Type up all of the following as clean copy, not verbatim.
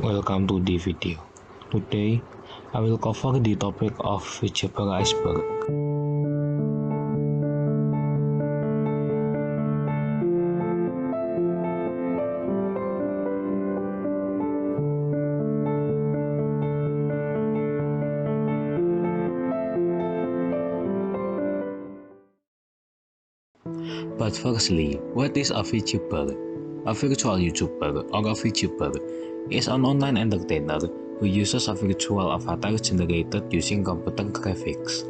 Welcome to the video. Today, I will cover the topic of Tip of The Iceberg. But firstly, what is a VTuber? A virtual YouTuber or a VTuber is an online entertainer who uses a virtual avatar generated using computer graphics.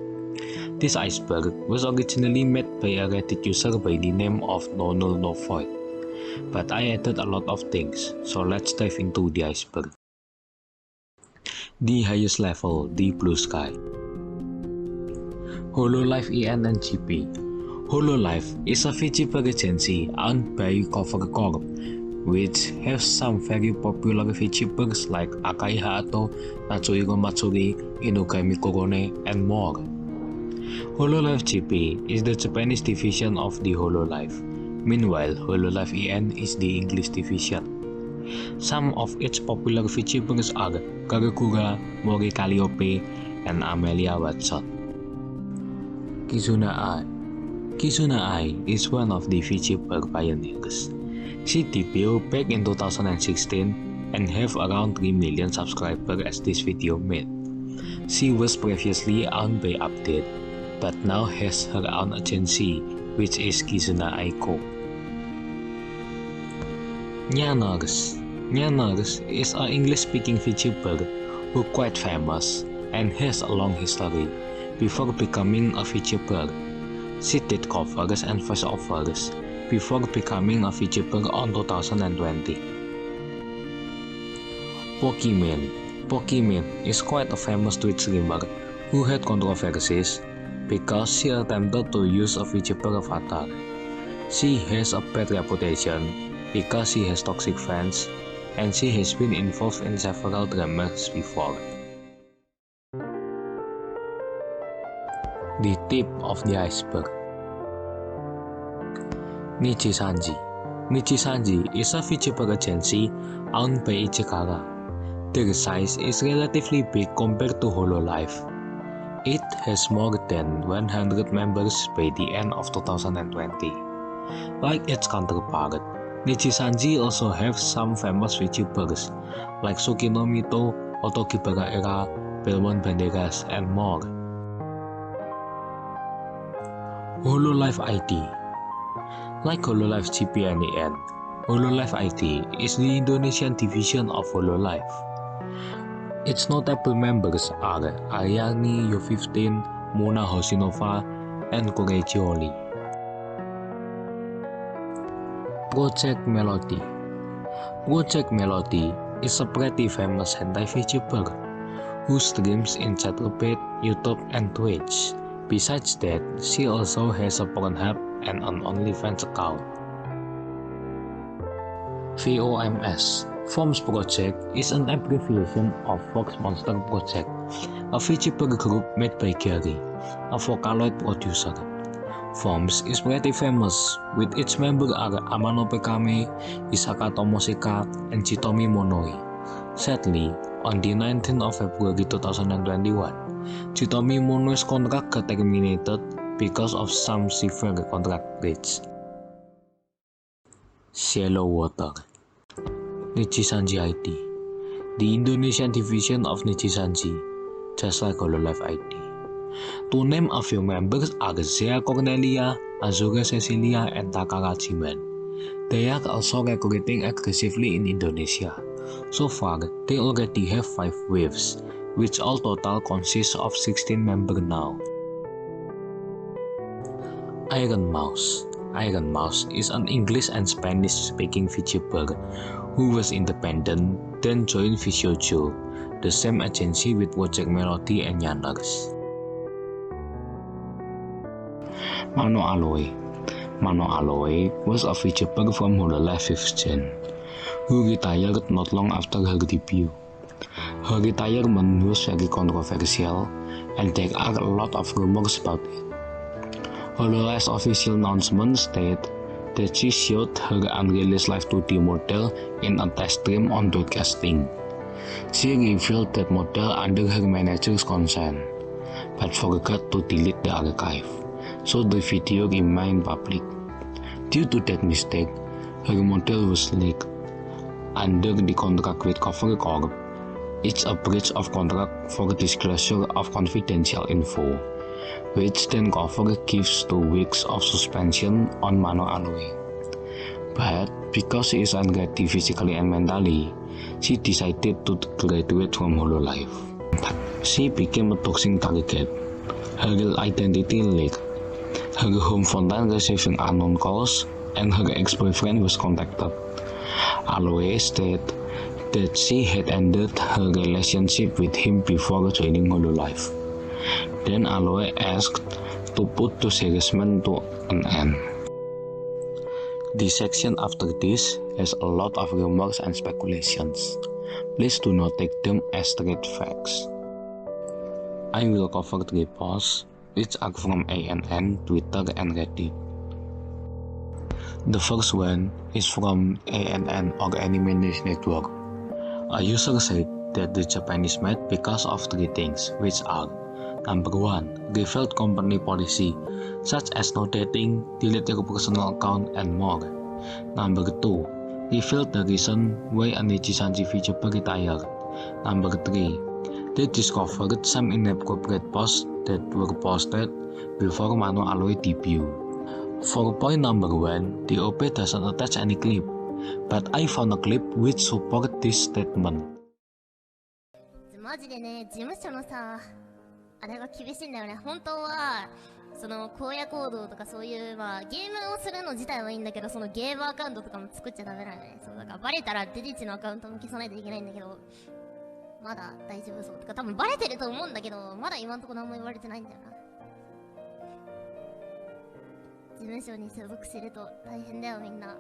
This iceberg was originally made by a Reddit user by the name of No0 but I added a lot of things, so let's dive into the iceberg. The highest level, the blue sky. Hololive EN and GP. Hololive is a VTuber agency owned by Cover Corp, which has some very popular VTubers like Akai Hato, Natsuhiro Matsuri, Inugami Korone, and more. Hololive GP is the Japanese division of the Hololive. Meanwhile, Hololive EN is the English division. Some of its popular VTubers are Karagura, Mori Calliope, and Amelia Watson. Kizuna Ai. Kizuna Ai is one of the VTuber pioneers. She debuted back in 2016 and have around 3 million subscribers as this video made. She was previously owned by Update, but now has her own agency, which is Kizuna Ai Co. Nyaners. Nyaners is an English-speaking VTuber who quite famous and has a long history before becoming a VTuber. She did covers and voiceovers before becoming a VTuber on 2020. Pokimane. Pokimane is quite a famous Twitch streamer who had controversies because she attempted to use a VTuber avatar. She has a bad reputation because she has toxic fans and she has been involved in several dramas before. The tip of the iceberg. Nichisanji. Nichisanji is a VTuber agency owned by Ichikara. Their size is relatively big compared to Hololive. It has more than 100 members by the end of 2020. Like its counterpart, Nichisanji also have some famous VTubers like Sukinomito, Otogibara Era, Belmont Banderas, and more. Hololive ID. Like Hololive GP and EN, Hololive ID is the Indonesian division of Hololive. Its notable members are Aryani U15, Mona Hosinova, and Korejioli. Project Melody. Project Melody is a pretty famous hentai VTuber who streams in Chatterbait, YouTube, and Twitch. Besides that, she also has a Pornhub and an OnlyFans account. VOMS. Forms Project is an abbreviation of Fox Monster Project, a VTuber group made by Gary, a Vocaloid producer. Forms is pretty famous, with its members are Amano Pekame, Isaka Tomoshika, and Chitomi Monoi. Sadly, on the 19th of February 2021, Chitomi Monoi's contract got terminated because of some severe contract breach. Shallow Water. Nichisanji ID. The Indonesian division of Nichisanji, just like Hololive ID. To name a few members are Zea Cornelia, Azura Cecilia, and Takara Jiman. They are also recruiting aggressively in Indonesia. So far, they already have 5 waves, which all total consists of 16 members now. Iron Mouse. Iron Mouse is an English and Spanish-speaking VTuber who was independent, then joined VShojo, the same agency with Project Melody and Nyaners. Mano Aloy. Mano Aloy was a VTuber from Hololive 5th Gen, who retired not long after her debut. Her retirement was very controversial, and there are a lot of rumors about it. Hololive's official announcement stated that she showed her unreleased live 2D model in a test stream on broadcasting. She revealed that model under her manager's consent, but forgot to delete the archive, so the video remained public. Due to that mistake, her model was leaked. Under the contract with Cover Corp, it's a breach of contract for disclosure of confidential info, which then Cover gives 2 weeks of suspension on Mano Aloe. But because she is unready physically and mentally, she decided to graduate from Hololive. She became a toxic target. Her real identity leaked. Her home phone line receiving unknown calls, and her ex-boyfriend was contacted. Aloe stated that she had ended her relationship with him before joining Hololive. Then Aloe asked to put the seriesman to an end. The section after this has a lot of rumors and speculations. Please do not take them as straight facts. I will cover 3 posts, which are from ANN, Twitter, and Reddit. The first one is from ANN or Anime News Network. A user said that the Japanese mad because of 3 things, which are: number 1, revealed company policy, such as no dating, delete your personal account, and more. Number 2, revealed the reason why a Nijisanji VTuber retired. Number 3, they discovered some inappropriate posts that were posted before Mano Aloe debut. For point number 1, the OP doesn't attach any clip, but I found a clip which supports this statement. マジでね、事務所のさ、あれが厳しいんだよね。本当はその荒野行動とかそういう、まあ、ゲームをするの自体はいいんだけど、そのゲームアカウントとかも作っちゃダメなんだよね。そうだからバレたらデジチのアカウントも消さないといけないんだけど、まだ大丈夫そうとか、多分バレてると思うんだけど、まだ今んとこ何も言われてないんだよな。事務所に所属すると大変だよみんな。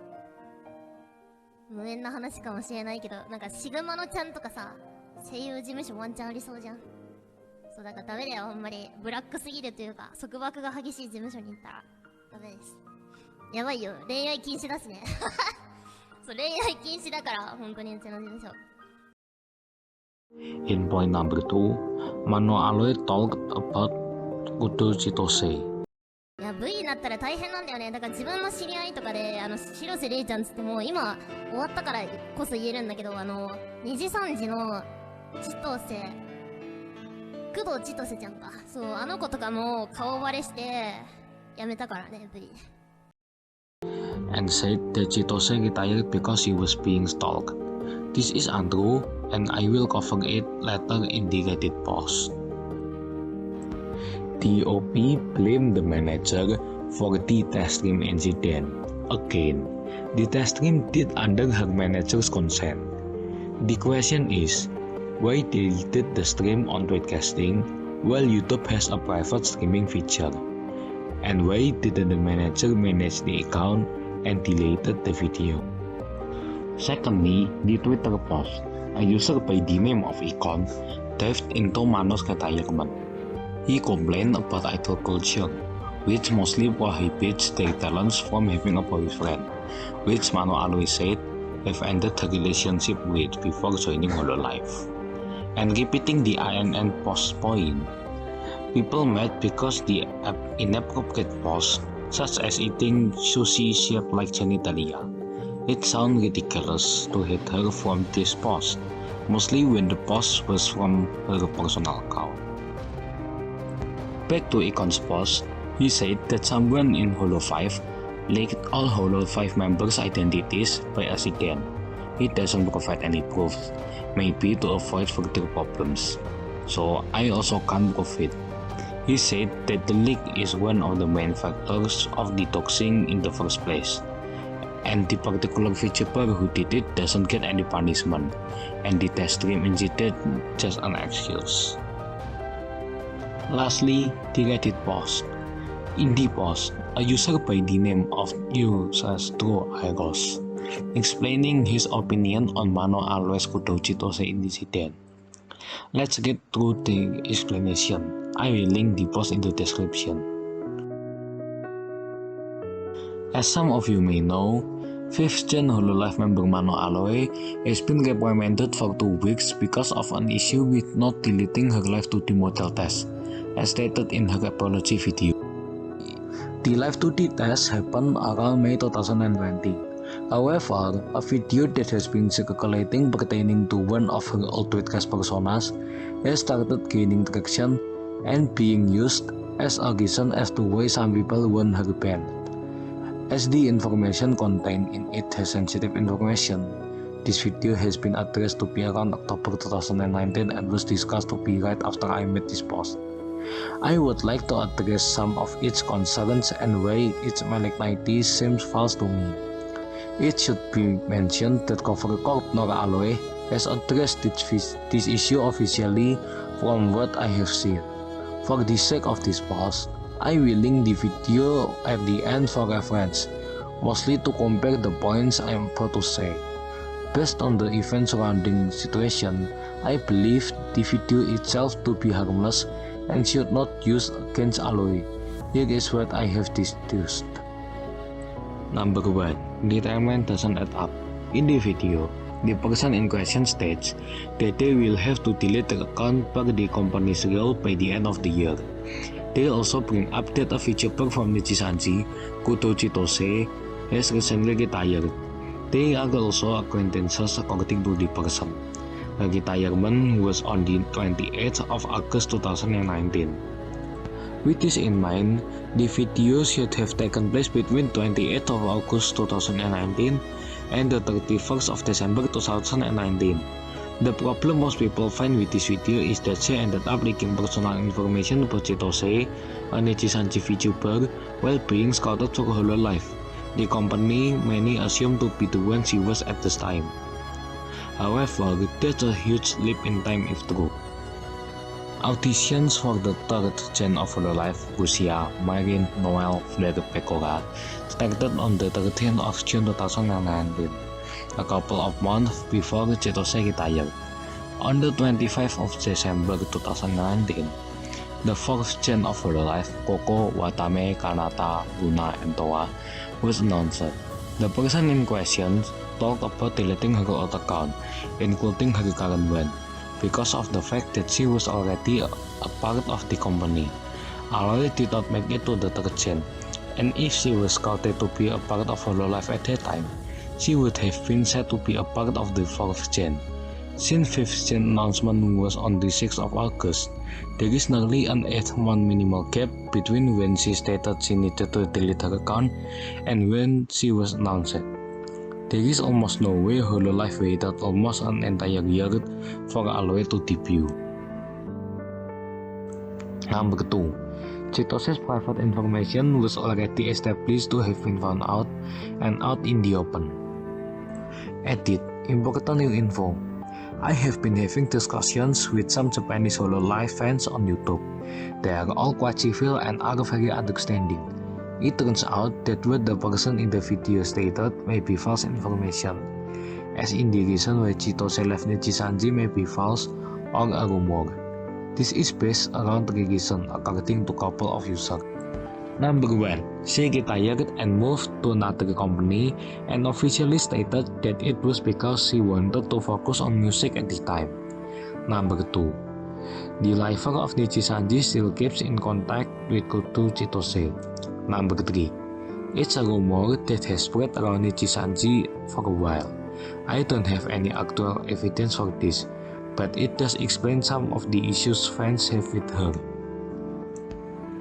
無縁な話かもしれないけど、なんかシグマのちゃんとかさ、声優事務所ワンチャンありそうじゃん。そうだからダメだよ、あんまりブラックすぎるというか束縛が激しい事務所に行ったらダメです。やばいよ、恋愛禁止だしね。そう、恋愛禁止だから本当にうちの事務所。In point number 2, Mano Aloe talked about Kudo Chitose. いや V になったら大変なんだよね。だから自分の知り合いとかで広瀬レイちゃんつっても今終わったからこそ言えるんだけど、2時3時の千歳工藤千歳ちゃんか、そうあの子とかも顔バレして辞めたからね V。 And said that Chitose retired because he was being stalked. This is untrue, and I will cover it later in the Reddit post. The OP blamed the manager for the test stream incident. Again, the test stream did under her manager's consent. The question is, why they deleted the stream on tweetcasting while YouTube has a private streaming feature? And why didn't the manager manage the account and deleted the video? Secondly, the Twitter post, a user by the name of Icon dived into Mano's retirement. He complained about idol culture, which mostly prohibits their talents from having a boyfriend, which Mano Aloe said have ended her relationship with before joining Hololive. And repeating the INN post point, people mad because the inappropriate post, such as eating sushi shaped like genitalia. It sounds ridiculous to hate her from this post, mostly when the post was from her personal account. Back to Icon's post, he said that someone in Holo5 leaked all Holo5 members' identities by accident. He doesn't provide any proof, maybe to avoid further problems. So I also can't prove it. He said that the leak is one of the main factors of detoxing in the first place, and the particular VTuber who did it doesn't get any punishment, and the test stream incident just an excuse. Lastly, the Reddit post. In the post, a user by the name of Heartless explaining his opinion on Mano Aloe's Kudo Chitose incident. Let's get through the explanation. I will link the post in the description. As some of you may know, 5th-gen Hololive member Mano Aloy has been reprimanded for 2 weeks because of an issue with not deleting her Live 2D model test, as stated in her apology video. The Live 2D test happened around May 2020. However, a video that has been circulating pertaining to one of her old Witcast personas has started gaining traction and being used as a reason as to why some people want her banned. As the information contained in it has sensitive information, this video has been addressed to be around October 2019 and was discussed to be right after I made this post. I would like to address some of its concerns and why its malignity seems false to me. It should be mentioned that cover corp Nora Aloy has addressed this issue officially from what I have seen. For the sake of this post, I will link the video at the end for reference, mostly to compare the points I am about to say. Based on the event surrounding situation, I believe the video itself to be harmless and should not used against Aloy. Here is what I have deduced. Number 1. The timeline doesn't add up. In the video, the person in question states that they will have to delete their account per the company's rule by the end of the year. They also bring up that a VTuber from Nichisanji, Kuto Chitose, has recently retired. They are also acquaintances according to the person. Her retirement was on the 28th of August 2019. With this in mind, the video should have taken place between 28th of August 2019 and the 31st of December 2019. The problem most people find with this video is that she ended up leaking personal information about Chitose, a Nichisanji VTuber, while being scouted for Hololive, the company many assume to be the one she was at this time. However, that's a huge leap in time if true. Auditions for the 3rd gen of Hololive, Rusia, Marin, Noel, Flare, Pekora, started on the 13th of June 2019, a couple of months before Chitose retired. On the 25th of December 2019, the 4th gen of Hololive, Koko, Watame, Kanata, Luna, and Toa, was announced. The person in question talked about deleting her old account, including her current one, because of the fact that she was already a part of the company. Aloy did not make it to the 3rd gen, and if she was scouted to be a part of Hololive at that time, she would have been said to be a part of the 4th gen. Since 5th gen announcement was on the 6th of August, there is nearly an 8-month minimal gap between when she stated she needed to delete her account and when she was announced. There is almost no way Hololive waited almost an entire year for Aloy to debut. Number 2. Chitose's private information was already established to have been found out and out in the open. Edit. Important new info. I have been having discussions with some Japanese Hololive fans on YouTube. They are all quite civil and are very understanding. It turns out that what the person in the video stated may be false information, as in the reason why Chitose left Nichisanji may be false or a rumor. This is based around 3 reasons according to couple of users. Number 1. She retired and moved to another company and officially stated that it was because she wanted to focus on music at the time. Number 2. The lifer of Nichisanji still keeps in contact with Kuto Chitose. Number 3. It's a rumor that has spread around Nichisanji for a while. I don't have any actual evidence for this, but it does explain some of the issues fans have with her.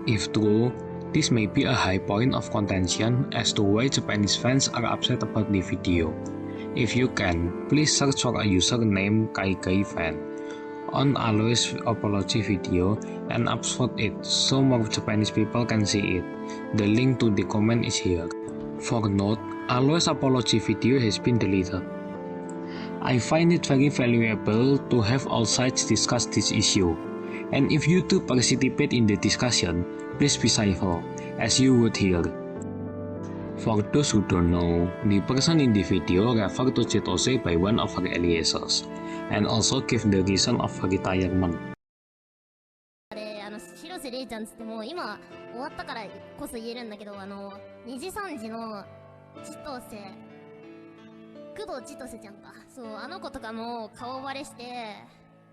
If true, this may be a high point of contention as to why Japanese fans are upset about the video. If you can, please search for a user named KaiKaiFan on Aloy's apology video and upvote it so more Japanese people can see it. The link to the comment is here. For note, Aloy's apology video has been deleted. I find it very valuable to have all sides discuss this issue, and if you do participate in the discussion, please be civil, as you would here. For those who don't know, the person in the video referred to Chitose by one of her aliases, and also gave the reason of her retirement. 広瀬レイちゃんつってもう今終わったからこそ言えるんだけど、2時3時の千歳工藤千歳ちゃんか。そう、あの子とかも顔バレして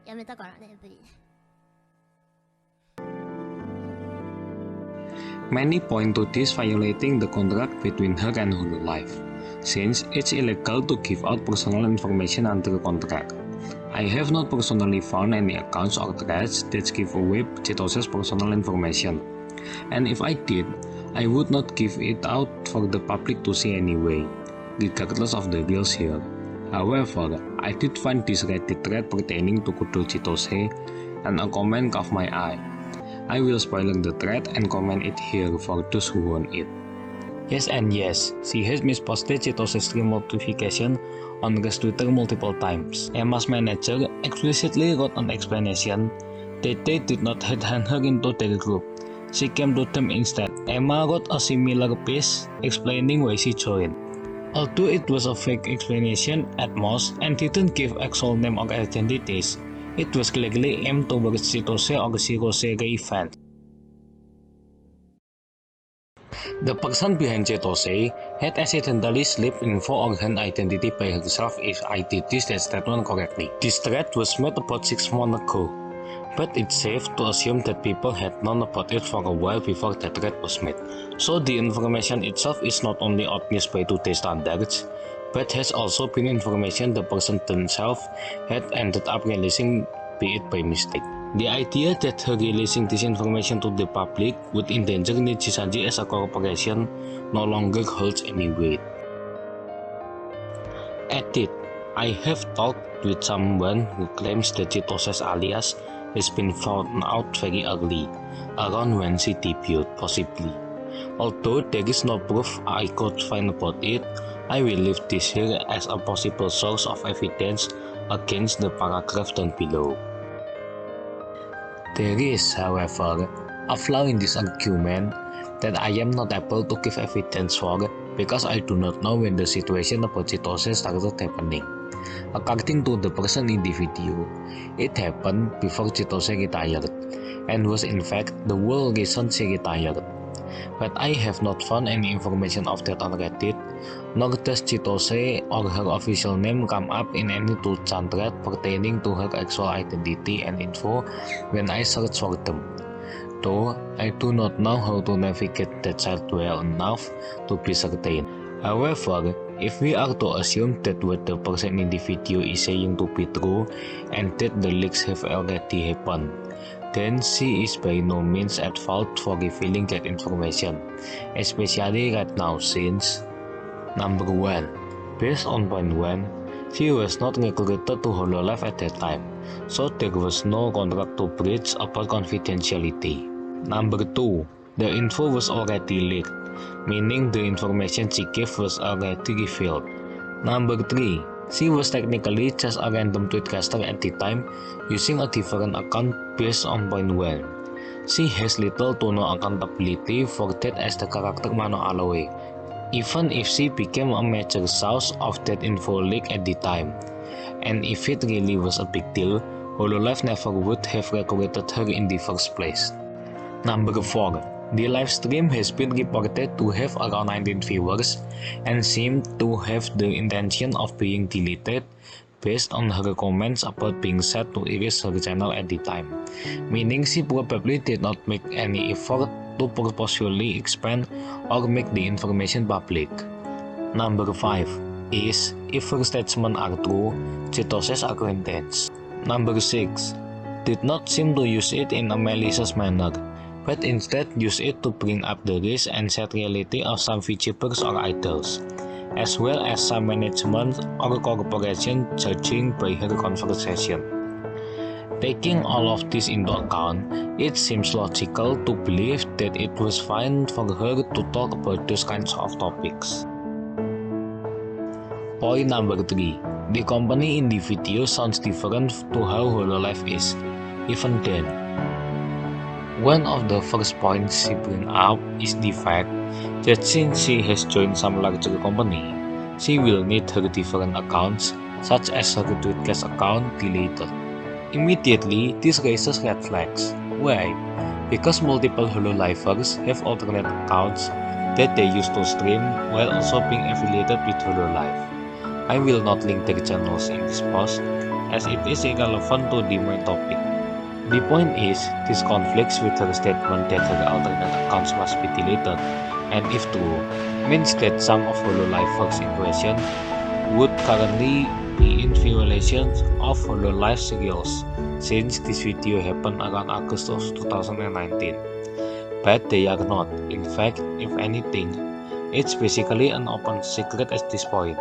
辞めたからね、ブリ。Many point to this violating the contract between her and Hololive, since it's illegal to give out personal information under a contract. I have not personally found any accounts or threads that give away Chitose's personal information, and if I did, I would not give it out for the public to see anyway, regardless of the rules here. However, I did find this Reddit thread pertaining to Kudo Chitose and a comment caught my eye. I will spoiler the thread and comment it here for those who want it. Yes and yes, she has misposted Chitose's stream notification on Res Twitter multiple times. Emma's manager explicitly wrote an explanation that they did not headhunt her into their group. She came to them instead. Emma wrote a similar piece explaining why she joined. Although it was a fake explanation at most and didn't give actual name or identities, it was clearly aimed towards Chitose or Shirose event. The person behind Chitose had accidentally slipped info or her identity by herself if I did this statement correctly. This thread was made about 6 months ago, but it's safe to assume that people had known about it for a while before the thread was made. So the information itself is not only obvious by today's standards, but has also been information the person themselves had ended up releasing, be it by mistake. The idea that her releasing this information to the public would endanger Nijisanji as a corporation no longer holds any weight. Edit. I have talked with someone who claims that Chitose's alias has been found out very early, around when she debuted, possibly. Although there is no proof I could find about it, I will leave this here as a possible source of evidence against the paragraph down below. There is, however, a flaw in this argument that I am not able to give evidence for because I do not know when the situation about Chitose started happening. According to the person in the video, it happened before Chitose retired, and was in fact the whole reason she retired. But I have not found any information of that on Reddit, nor does Chitose or her official name come up in any 2chan thread pertaining to her actual identity and info when I search for them. Though I do not know how to navigate that site well enough to be certain. However, if we are to assume that what the person in the video is saying to be true and that the leaks have already happened, then she is by no means at fault for revealing that information, especially right now since number 1. Based on point 1, she was not recruited to Hololive at that time, so there was no contract to breach about confidentiality. Number 2. The info was already leaked, meaning the information she gave was already revealed. Number 3. She was technically just a random tweetcaster at the time, using a different account based on point 1. She has little to no accountability for that as the character Mano Aloe, even if she became a major source of that info leak at the time. And if it really was a big deal, Hololive never would have recruited her in the first place. Number 4. The livestream has been reported to have around 19 viewers and seemed to have the intention of being deleted based on her comments about being sad to erase her channel at the time, meaning she probably did not make any effort to purposefully expand or make the information public. Number 5 is, if her statements are true, Chitose's acquaintance. Number 6 did not seem to use it in a malicious manner, but instead use it to bring up the risk and sad reality of some VTubers or idols, as well as some management or corporation judging by her conversation. Taking all of this into account, it seems logical to believe that it was fine for her to talk about those kinds of topics. Point number 3. The company in the video sounds different to how Hololive is, even then. One of the first points she brings up is the fact that since she has joined some larger company, she will need her different accounts, such as her Tweetcast account, deleted. Immediately, this raises red flags. Why? Because multiple Hololivers have alternate accounts that they use to stream while also being affiliated with Hololive. I will not link their channels in this post, as it is irrelevant to the main topic. The point is, this conflicts with her statement that her alternate accounts must be deleted, and if true, means that some of Hololifers in question would currently be in violation of Hololive's rules, since this video happened around August of 2019. But they are not. In fact, if anything, it's basically an open secret at this point.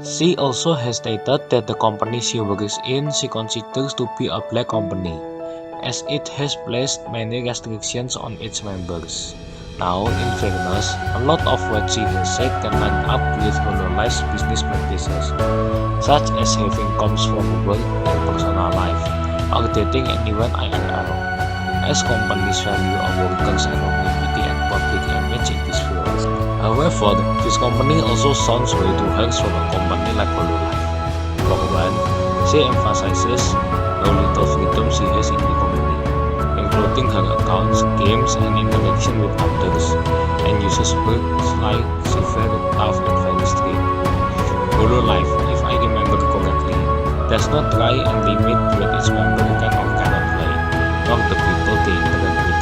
She also has stated that the company she works in she considers to be a black company, as it has placed many restrictions on its members. Now, in fairness, a lot of what she has said can line up with Hololife's business practices, such as having comms from work and personal life, or dating anyone IRL, as companies value our workers' anonymity and public image in this field. However, this company also sounds way too harsh for a company like Hololive. For one, she emphasizes how little freedom she has in the company, including her accounts, games, and interaction with others, and uses words like severe, tough, and very strict. Hololive, if I remember correctly, does not try and limit what its member can or cannot play, nor the people they interact with.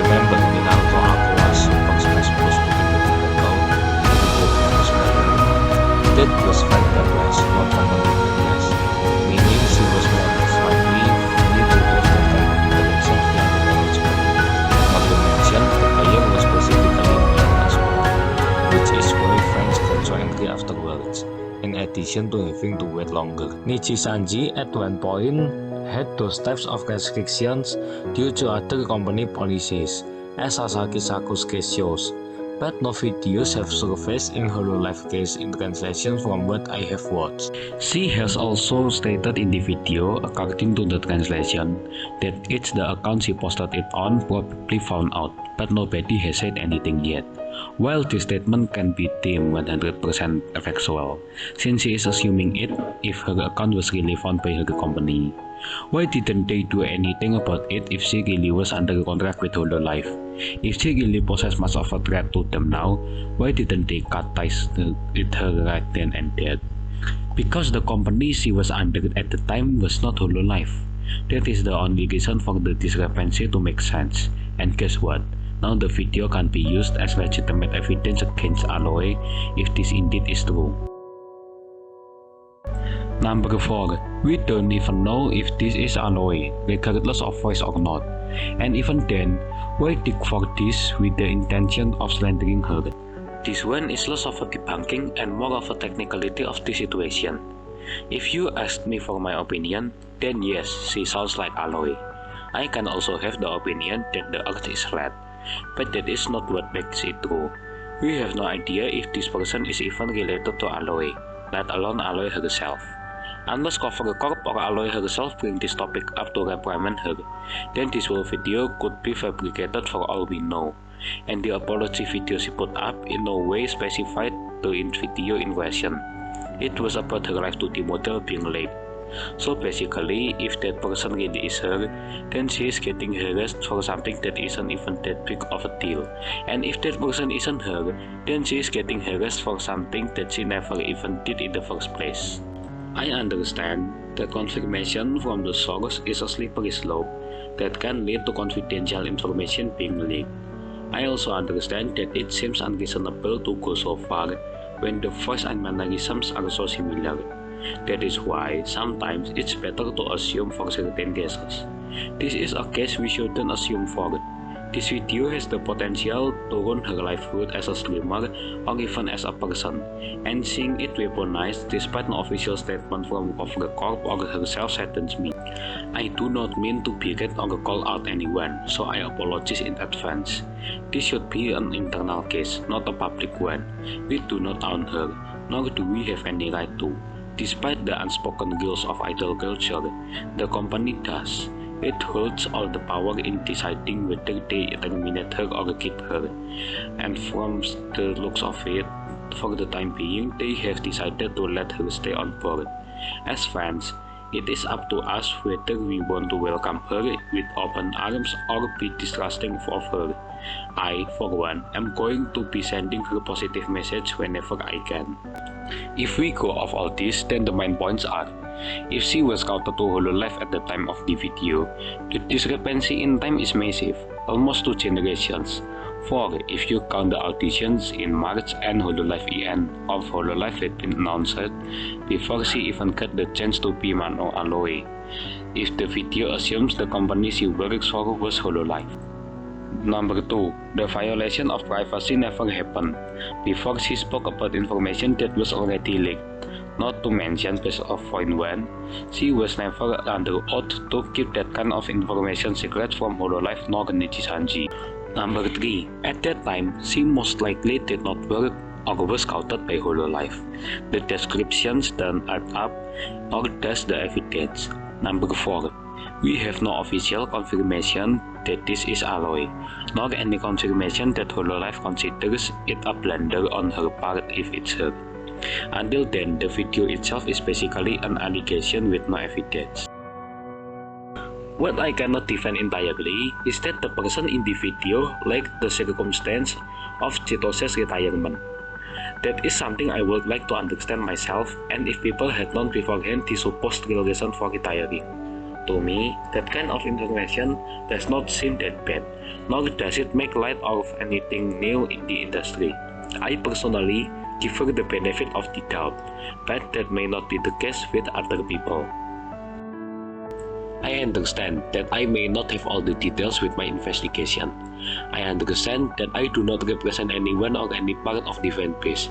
Remember, Minato Aqua's Super Smash Bros. That was fighterless, not combatless, meaning she was more than likely need to have that kind of interaction via the management. Not to mention, the player was specifically male as well, which is why fans got so angry afterwards, in addition to having to wait longer. Nichi Sanji at one point had those types of restrictions due to other company policies, as Sasaki Saku's case shows. But no videos have surfaced in Hololive case in translation from what I have watched. She has also stated in the video, according to the translation, that it's the account she posted it on probably found out, but nobody has said anything yet. While this statement can be deemed 100% factual, since she is assuming it if her account was really found by her company. Why didn't they do anything about it if she really was under contract with Hololive? If she really poses much of a threat to them now, why didn't they cut ties with her right then and there? Because the company she was under at the time was not Hololive. That is the only reason for the discrepancy to make sense. And guess what? Now the video can be used as legitimate evidence against Aloy if this indeed is true. Number 4. We don't even know if this is Aloy, regardless of voice or not. And even then, why dig for this with the intention of slandering her? This one is less of a debunking and more of a technicality of the situation. If you ask me for my opinion, then yes, she sounds like Aloy. I can also have the opinion that the earth is flat, but that is not what makes it true. We have no idea if this person is even related to Aloy, let alone Aloy herself. Unless Cover Corp or Aloy herself bring this topic up to reprimand her, then this whole video could be fabricated for all we know, and the apology video she put up in no way specified the video in question. It was about her life to the model being late. So basically, if that person really is her, then she is getting harassed for something that isn't even that big of a deal. And if that person isn't her, then she is getting harassed for something that she never even did in the first place. I understand that confirmation from the source is a slippery slope that can lead to confidential information being leaked. I also understand that it seems unreasonable to go so far when the voice and mannerisms are so similar. That is why sometimes it's better to assume for certain cases. This is a case we shouldn't assume for. This video has the potential to ruin her livelihood as a streamer or even as a person, and seeing it weaponized despite no official statement from Cover Corp or herself saddens me. I do not mean to berate or call out anyone, so I apologize in advance. This should be an internal case, not a public one. We do not own her, nor do we have any right to. Despite the unspoken rules of idol culture, the company does. It holds all the power in deciding whether they terminate her or keep her, and from the looks of it, for the time being, they have decided to let her stay on board. As fans, it is up to us whether we want to welcome her with open arms or be distrusting of her. I, for one, am going to be sending her positive message whenever I can. If we go off all this, then the main points are: if she was scouted to Hololive at the time of the video, the discrepancy in time is massive, almost 2 generations. 4. If you count the auditions in March and Hololive end of Hololive had been announced before she even got the chance to be Mano Aloe. If the video assumes the company she works for was Hololive. Number 2. The violation of privacy never happened. Before she spoke about information that was already leaked. Not to mention, based off point 1, she was never under oath to keep that kind of information secret from Hololive nor Nichisanji. Number 3. At that time, she most likely did not work or was scouted by Hololive. The descriptions don't add up, nor does the evidence. Number 4. We have no official confirmation that this is Aloy, nor any confirmation that Hololive considers it a blunder on her part if it's her. Until then, the video itself is basically an allegation with no evidence. What I cannot defend entirely is that the person in the video liked the circumstance of Chitose's retirement. That is something I would like to understand myself, and if people had known beforehand the supposed real reason for retiring. To me, that kind of information does not seem that bad, nor does it make light of anything new in the industry. I personally give her the benefit of the doubt, but that may not be the case with other people. I understand that I may not have all the details with my investigation. I understand that I do not represent anyone or any part of the fanbase.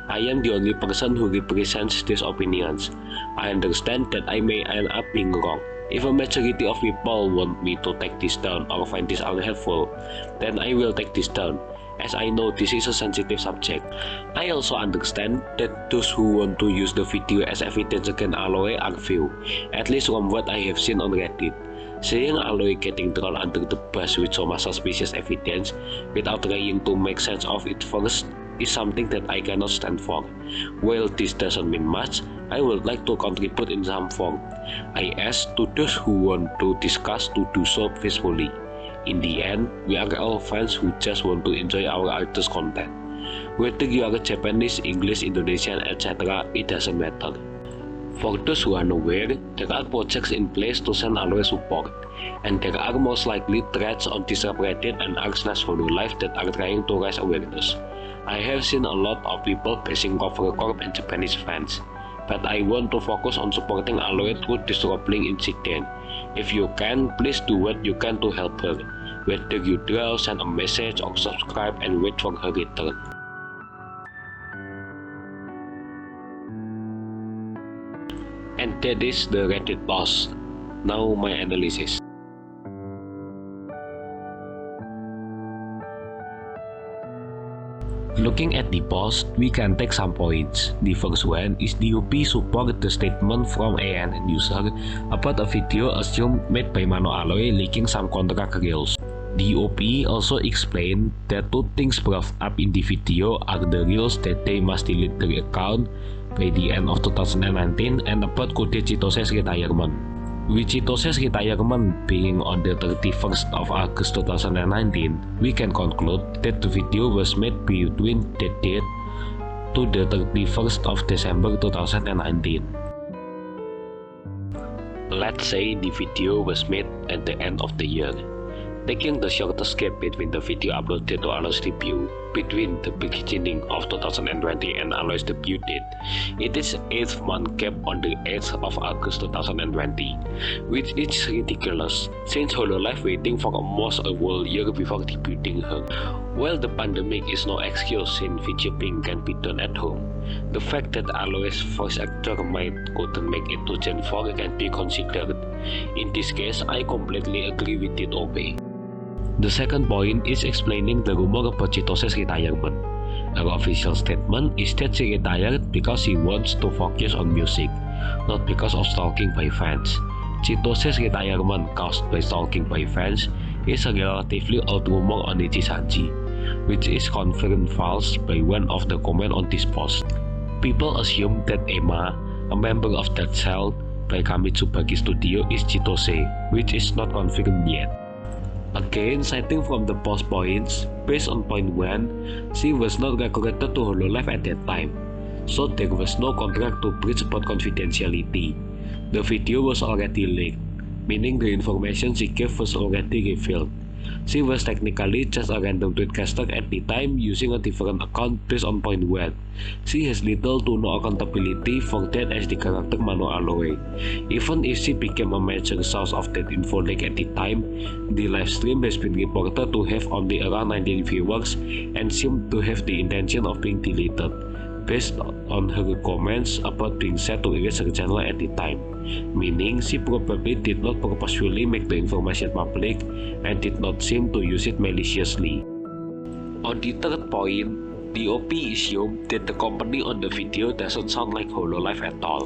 I am the only person who represents these opinions. I understand that I may end up being wrong. If a majority of people want me to take this down or find this unhelpful, then I will take this down, as I know this is a sensitive subject. I also understand that those who want to use the video as evidence against Aloy are few, at least from what I have seen on Reddit. Seeing Aloy getting thrown under the bus with so much suspicious evidence without trying to make sense of it first is something that I cannot stand for. While this doesn't mean much, I would like to contribute in some form. I ask to those who want to discuss to do so peacefully. In the end, we are all fans who just want to enjoy our artist content. Whether you are Japanese, English, Indonesian, etc., it doesn't matter. For those who are unaware, there are projects in place to send Aloy support, and there are most likely threads on this subreddit and r/Hololive that are trying to raise awareness. I have seen a lot of people bashing Cover Corp and Japanese fans, but I want to focus on supporting Aloy through this troubling incident. If you can, please do what you can to help her, whether you draw, send a message, or subscribe and wait for her return. And that is the Reddit post. Now my analysis. Looking at the post, we can take some points. The first one is the OP support the statement from an user about a video assumed made by Mano Aloy leaking some contract reels. The OP also explained that 2 things brought up in the video are the reels that they must delete their account by the end of 2019 and about Kode Chitose's retirement. With Chitose's retirement being on the 31st of August 2019, we can conclude that the video was made between that date to the 31st of December 2019. Let's say the video was made at the end of the year. Taking the shortest gap between the video uploaded to Aloy's debut, between the beginning of 2020 and Aloy's debut date, it is 8-month gap on the 8th of August 2020, which is ridiculous, since Hololive waiting for almost a whole year before debuting her. While the pandemic is no excuse since VTubing can be done at home, the fact that Aloy's voice actor might couldn't make it to Gen 4 can be considered. In this case, I completely agree with it, OP. The second point is explaining the rumor about Chitose's retirement. Her official statement is that she retired because she wants to focus on music, not because of stalking by fans. Chitose's retirement caused by stalking by fans is a relatively old rumor on Nichisanji, which is confirmed false by one of the comments on this post. People assume that Emma, a member of that cell by Kamitsubaki Studio, is Chitose, which is not confirmed yet. Again, citing from the post points, based on point 1, she was not recruited to Hololive at that time. so there was no contract to breach about confidentiality. The video was already leaked, meaning the information she gave was already revealed. She was technically just a random tweetcaster at the time using a different account based on point where she has little to no accountability for that as the character Mano Aloe. Even if she became a major source of that info leak at the time, the livestream has been reported to have only around 19 viewers and seemed to have the intention of being deleted, based on her comments about being set to erase her channel at the time, meaning she probably did not purposefully make the information public and did not seem to use it maliciously. On the third point, the OP assumed that the company on the video doesn't sound like Hololive at all.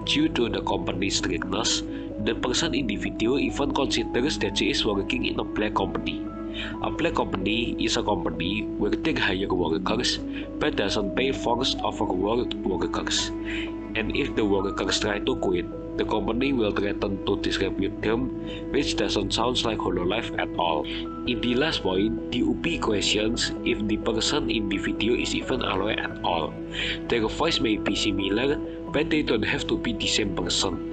Due to the company's strictness, the person in the video even considers that she is working in a black company. A black company is a company where they hire workers but doesn't pay forced overworked workers. And if the workers try to quit, the company will threaten to distribute them, which doesn't sound like Hololive at all. In the last point, the UP questions if the person in the video is even Aloe at all. Their voice may be similar, but they don't have to be the same person.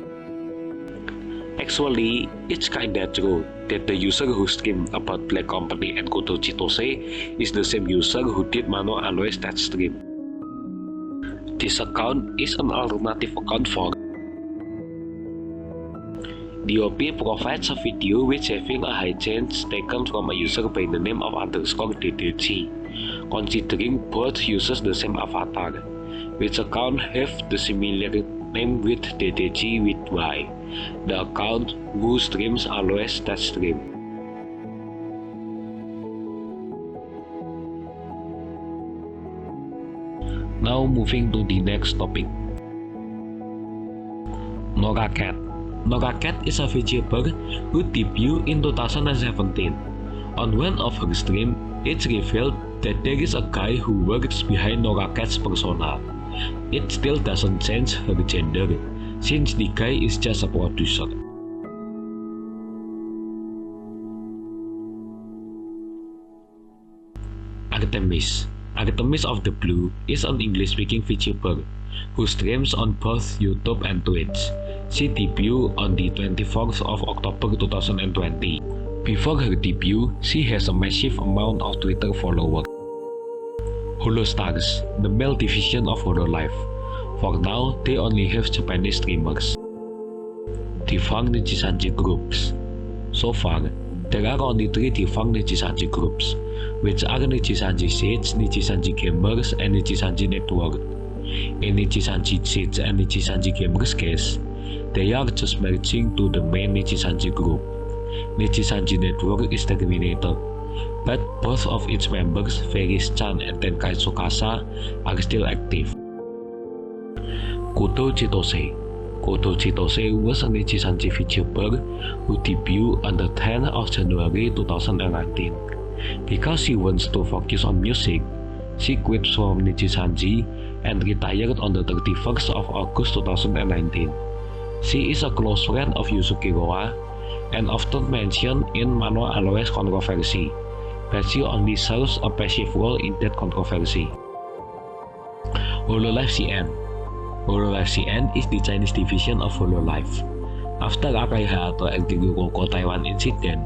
Actually, it's kinda true that the user who streamed about Black Company and Koto Chitose is the same user who did Mano Aloe's that stream. This account is an alternative account for the OP provides a video which having a high chance taken from a user by the name of _DDG, considering both uses the same avatar, which account have the similar name with DDG with Y, the account who streams Aloe's that stream. Now moving to the next topic. Nora Cat. Nora Cat is a VTuber who debuted in 2017. On one of her streams, it's revealed that there is a guy who works behind Nora Cat's persona. It still doesn't change her gender, since the guy is just a producer. Artemis. Artemis of the Blue is an English-speaking VTuber who streams on both YouTube and Twitch. She debuted on the 24th of October 2020. Before her debut, she has a massive amount of Twitter followers. Holostars, the male division of Hololive. For now, they only have Japanese streamers. Defunct Nichisanji groups. So far, there are only 3 defunct Nichisanji groups, which are Nichisanji Seeds, Nichisanji Gamers, and Nichisanji Network. In Nichisanji Seeds and Nichisanji Gamers case, they are just merging to the main Nichisanji group. Nichisanji Network is terminated, but both of its members, Feiris-chan and Tenkai Tsukasa, are still active. Koto Chitose. Koto Chitose was a Nichisanji VTuber who debuted on the 10th of January 2019. Because she wants to focus on music, she quit from Nichisanji and retired on the 31st of August 2019. She is a close friend of Yusuke Roa and often mentioned in Mano Aloe's controversy, but she only serves a passive role in that controversy. Hololive CN. Hololive CN is the Chinese division of Hololive. After Akai Hayato and the Ryukoko Taiwan incident,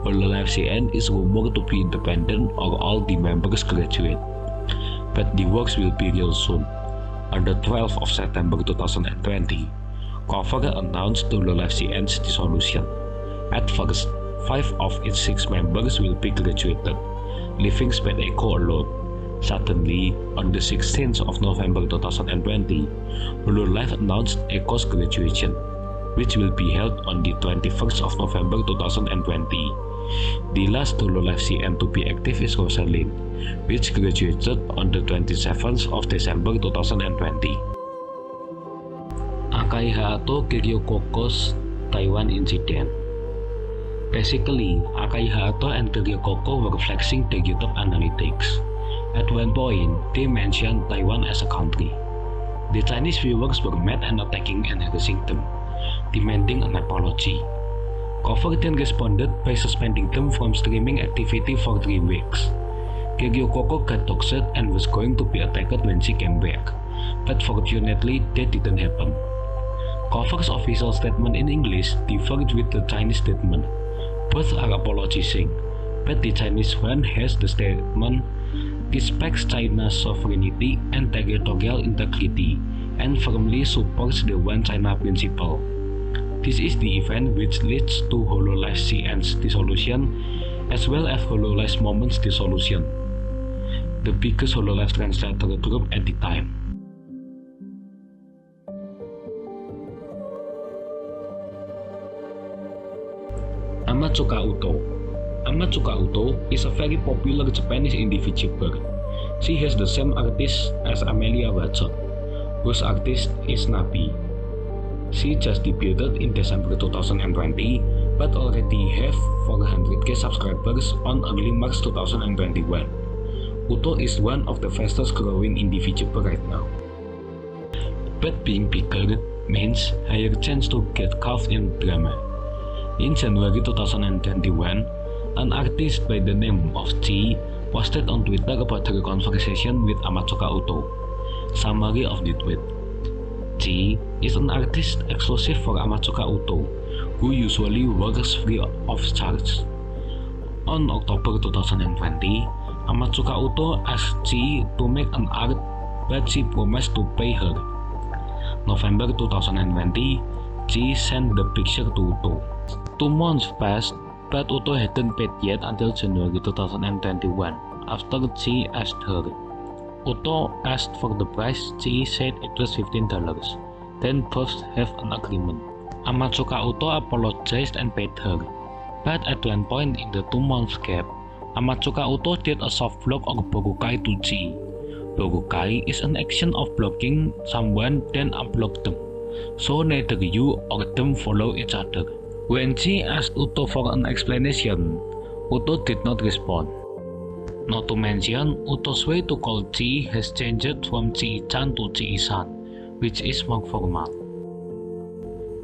Hololive CN is rumored to be independent or all the members graduate. But the works will be real soon. On the 12th of September 2020, Cover announced Hololive CN's dissolution. At first, 5 of its 6 members will be graduated, leaving Spade Echo alone. Suddenly, on the 16th of November 2020, Hololive announced Echo's graduation, which will be held on the 21st of November 2020. The last Hololive CN to be active is Rosalind, which graduated on the 27th of December 2020. Akai Hayato Kiryokoko's Taiwan incident. Basically, Akai Hayato and Kiryokoko were flexing their YouTube analytics. At one point, they mentioned Taiwan as a country. The Chinese viewers were mad and attacking and harassing them, demanding an apology. Cover then responded by suspending them from streaming activity for 3 weeks. Kiryokoko got doxxed and was going to be attacked when she came back, but fortunately that didn't happen. Cover's official statement in English differed with the Chinese statement. Both are apologizing, but the Chinese one has the statement respects China's sovereignty and territorial integrity and firmly supports the One China principle. This is the event which leads to Hololive CN's dissolution as well as Hololive Moment's dissolution, the biggest Hololive translator group at the time. Amatsuka Uto. Amatsuka Uto is a very popular Japanese indie VTuber. She has the same artist as Amelia Watson, whose artist is Nabi. She just debuted in December 2020, but already have 400k subscribers on early March 2021. Uto is one of the fastest growing indie VTuber right now. But being bigger means higher chance to get caught in drama. In January 2021, an artist by the name of Chi posted on Twitter about her conversation with Amatsuka Uto. Summary of the tweet. Chi is an artist exclusive for Amatsuka Uto, who usually works free of charge. On October 2020, Amatsuka Uto asked Chi to make an art, but she promised to pay her. November 2020, Chi sent the picture to Uto. 2 months passed, but Uto hadn't paid yet until January 2021, after Chi asked her. Uto asked for the price. Chi said it was $15, then both have an agreement. Amatsuka Uto apologized and paid her, but at one point in the 2 months gap, Amatsuka Uto did a soft block or borukai to Chi. Borukai is an action of blocking someone then unblock them, so neither you or them follow each other. When Chi asked Uto for an explanation, Uto did not respond. Not to mention, Uto's way to call Chi has changed from Chi-chan to Chi-san, which is more formal.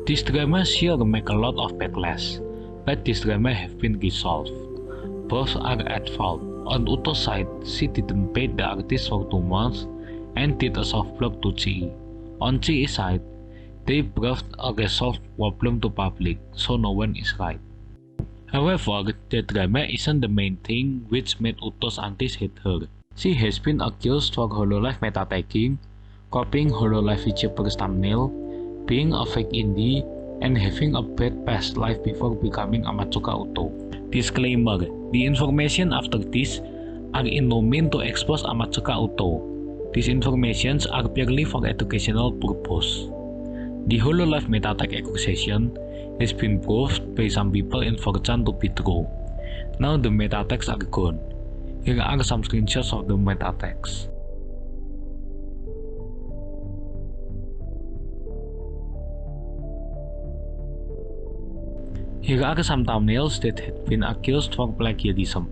This drama sure make a lot of backlash, but this drama have been resolved. Both are at fault. On Uto's side, she didn't pay the artist for 2 months and did a soft block to Chi. On Chi's side, they brought a resolved problem to public, so no one is right. However, the drama isn't the main thing which made Uto's aunties hate her. She has been accused for Hololive meta tagging, copying Hololive VTuber's thumbnail, being a fake indie, and having a bad past life before becoming Amatsuka Uto. Disclaimer: the information after this are in no means to expose Amatsuka Uto. These informations are purely for educational purpose. The Hololive meta tag accusation has been proved by some people in 4chan to be true. Now the meta tags are gone. Here are some screenshots of the meta tags. Here are some thumbnails that had been accused for plagiarism.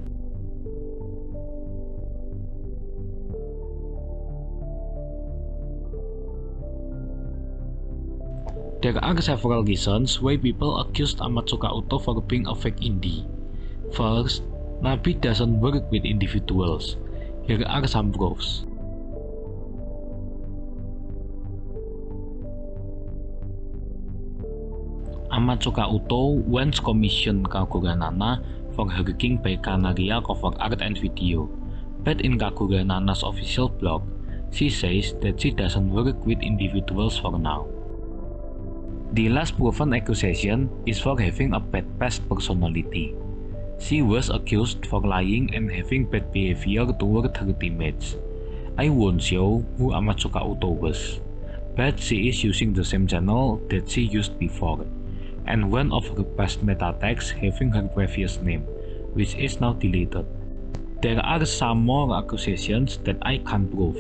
There are several reasons why people accused Amatsuka Uto for being a fake indie. First, Nabi doesn't work with individuals. Here are some proofs. Amatsuka Uto once commissioned Kagura Nana for her King by Kanaria cover art and video, but in Kagura Nana's official blog, she says that she doesn't work with individuals for now. The last proven accusation is for having a bad past personality. She was accused for lying and having bad behavior toward her teammates. I won't show who Amatsuka Uto was, but she is using the same channel that she used before, and one of her past meta tags having her previous name, which is now deleted. There are some more accusations that I can't prove.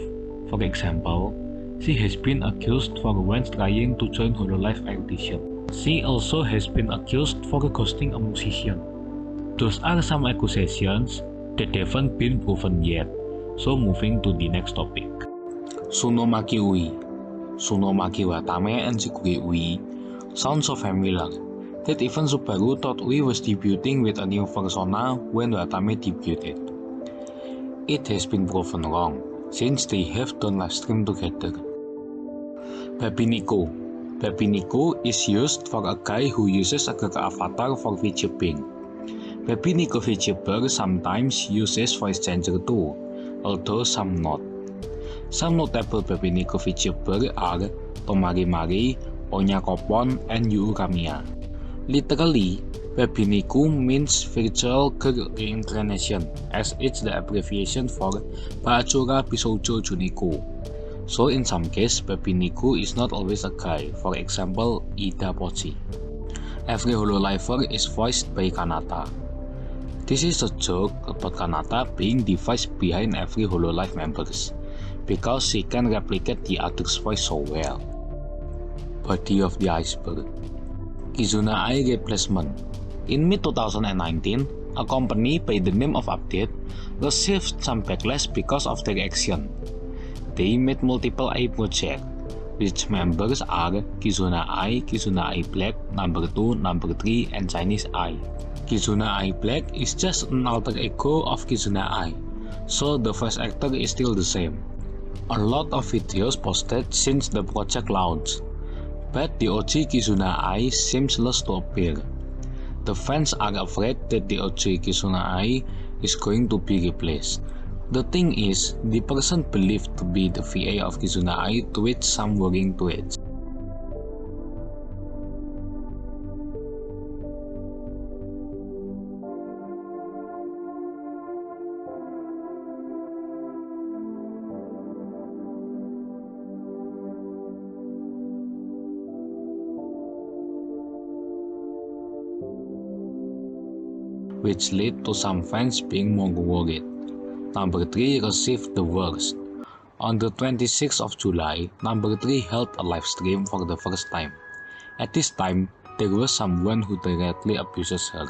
For example, she has been accused for once trying to join Hololive audition. She also has been accused for ghosting a musician. Those are some accusations that haven't been proven yet. So moving to the next topic. Tsunomaki Ui. Tsunomaki Watame and Shikuri Ui sound so familiar that even Subaru thought Ui was debuting with a new persona when Watame debuted. It has been proven wrong, since they have done live stream together. Baby Nico. Baby Nico is used for a guy who uses a girl avatar for VTubing. Baby Nico VTuber sometimes uses voice changer too, although some not. Some notable Baby Nico VTuber are Tomari Mari, Onya Kopon, and Yu Kamiya. Literally, Baby Nico means virtual girl reincarnation, as it's the abbreviation for Bachura Bisoujo Juniko. So in some cases, Baby Nico is not always a guy, for example, Ida Pochi. Every hololiver is voiced by Kanata. This is a joke about Kanata being the voice behind every hololive members, because she can replicate the other's voice so well. Body of the Iceberg. Kizuna Ai replacement. In mid-2019, a company by the name of Update received some backlash because of their action. They made multiple AI projects, which members are Kizuna Ai Black, number 2, number 3, and Chinese Ai. Kizuna Ai Black is just an alter ego of Kizuna Ai, so the voice actor is still the same. A lot of videos posted since the project launched, but the OG Kizuna Ai seems lost to appear. The fans are afraid that the OG Kizuna Ai is going to be replaced. The thing is, the person believed to be the VA of Kizuna Ai tweets some worrying tweets. Which led to some fans being more worried. Number 3 received the worst. On the 26th of July, number 3 held a live stream for the first time. At this time, there was someone who directly abuses her.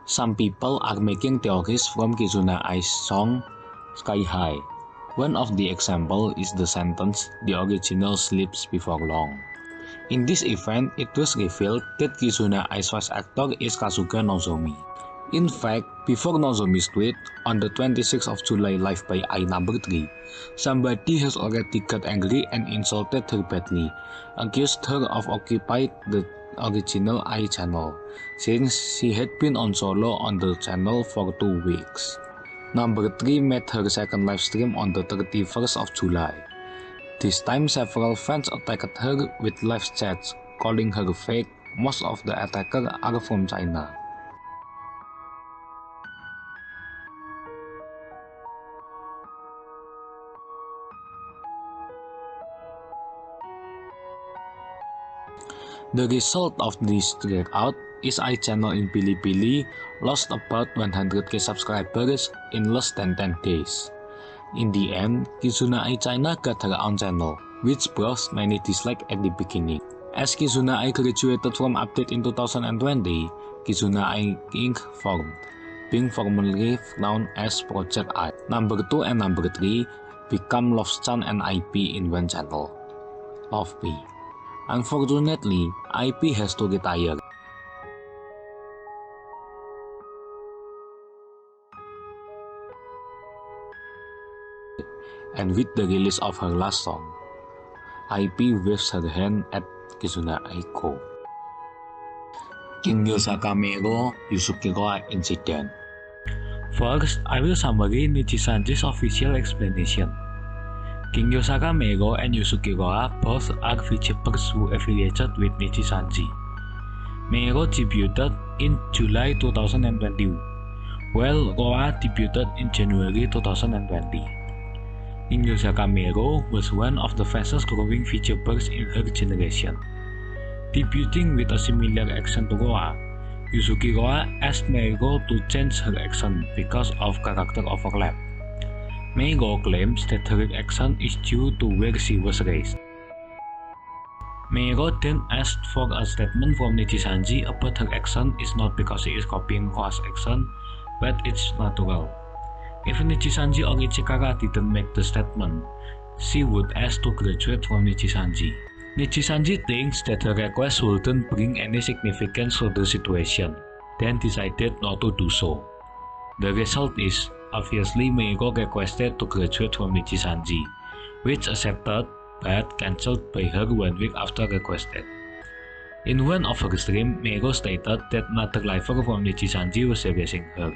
Some people are making theories from Kizuna Ai's song Sky High. One of the examples is the sentence, "The original sleeps before long." In this event, it was revealed that Kizuna Ai's voice actor is Kasuga Nozomi. In fact, before Nozomi's tweet, on the 26th of July live by Ai number 3, somebody has already got angry and insulted her badly, accused her of occupying the original Ai channel, since she had been on solo on the channel for 2 weeks. Number 3 made her second live stream on the 31st of July. This time several fans attacked her with live chats, calling her fake. Most of the attackers are from China. The result of this breakout is Ai channel in Bilibili lost about 100k subscribers in less than 10 days. In the end, Kizuna Ai China got her own channel, which brought many dislikes at the beginning. As Kizuna Ai graduated from Update in 2020, Kizuna Ai Inc. formed, being formerly known as Project Ai. Number 2 and number 3 become Love-chan and IP in one channel, Love P. Unfortunately, IP has to retire. And with the release of her last song, IP waves her hand at Kizuna Aiko. King Sakamata Yusukiro incident. First, I will summary Nichisanji's official explanation. King Sakamata and Yusukiro both are VTubers who affiliated with Nichisanji. Meiro debuted in July 2020, while Roa debuted in January 2020. King Sakamata was one of the fastest growing VTubers in her generation. Debuting with a similar accent to Roa, Yusukiro asked Meiro to change her accent because of character overlap. Meiro claims that her accent is due to where she was raised. Meiro then asked for a statement from Nichisanji about her accent is not because she is copying Roa's accent, but it's natural. If Nichisanji or Ichikara didn't make the statement, she would ask to graduate from Nichisanji. Nichisanji thinks that her request wouldn't bring any significance to the situation, then decided not to do so. The result is, obviously Meiro requested to graduate from Nichisanji, which accepted, but cancelled by her 1 week after requested. In one of her streams, Meiro stated that another lifer from Nichisanji was harassing her.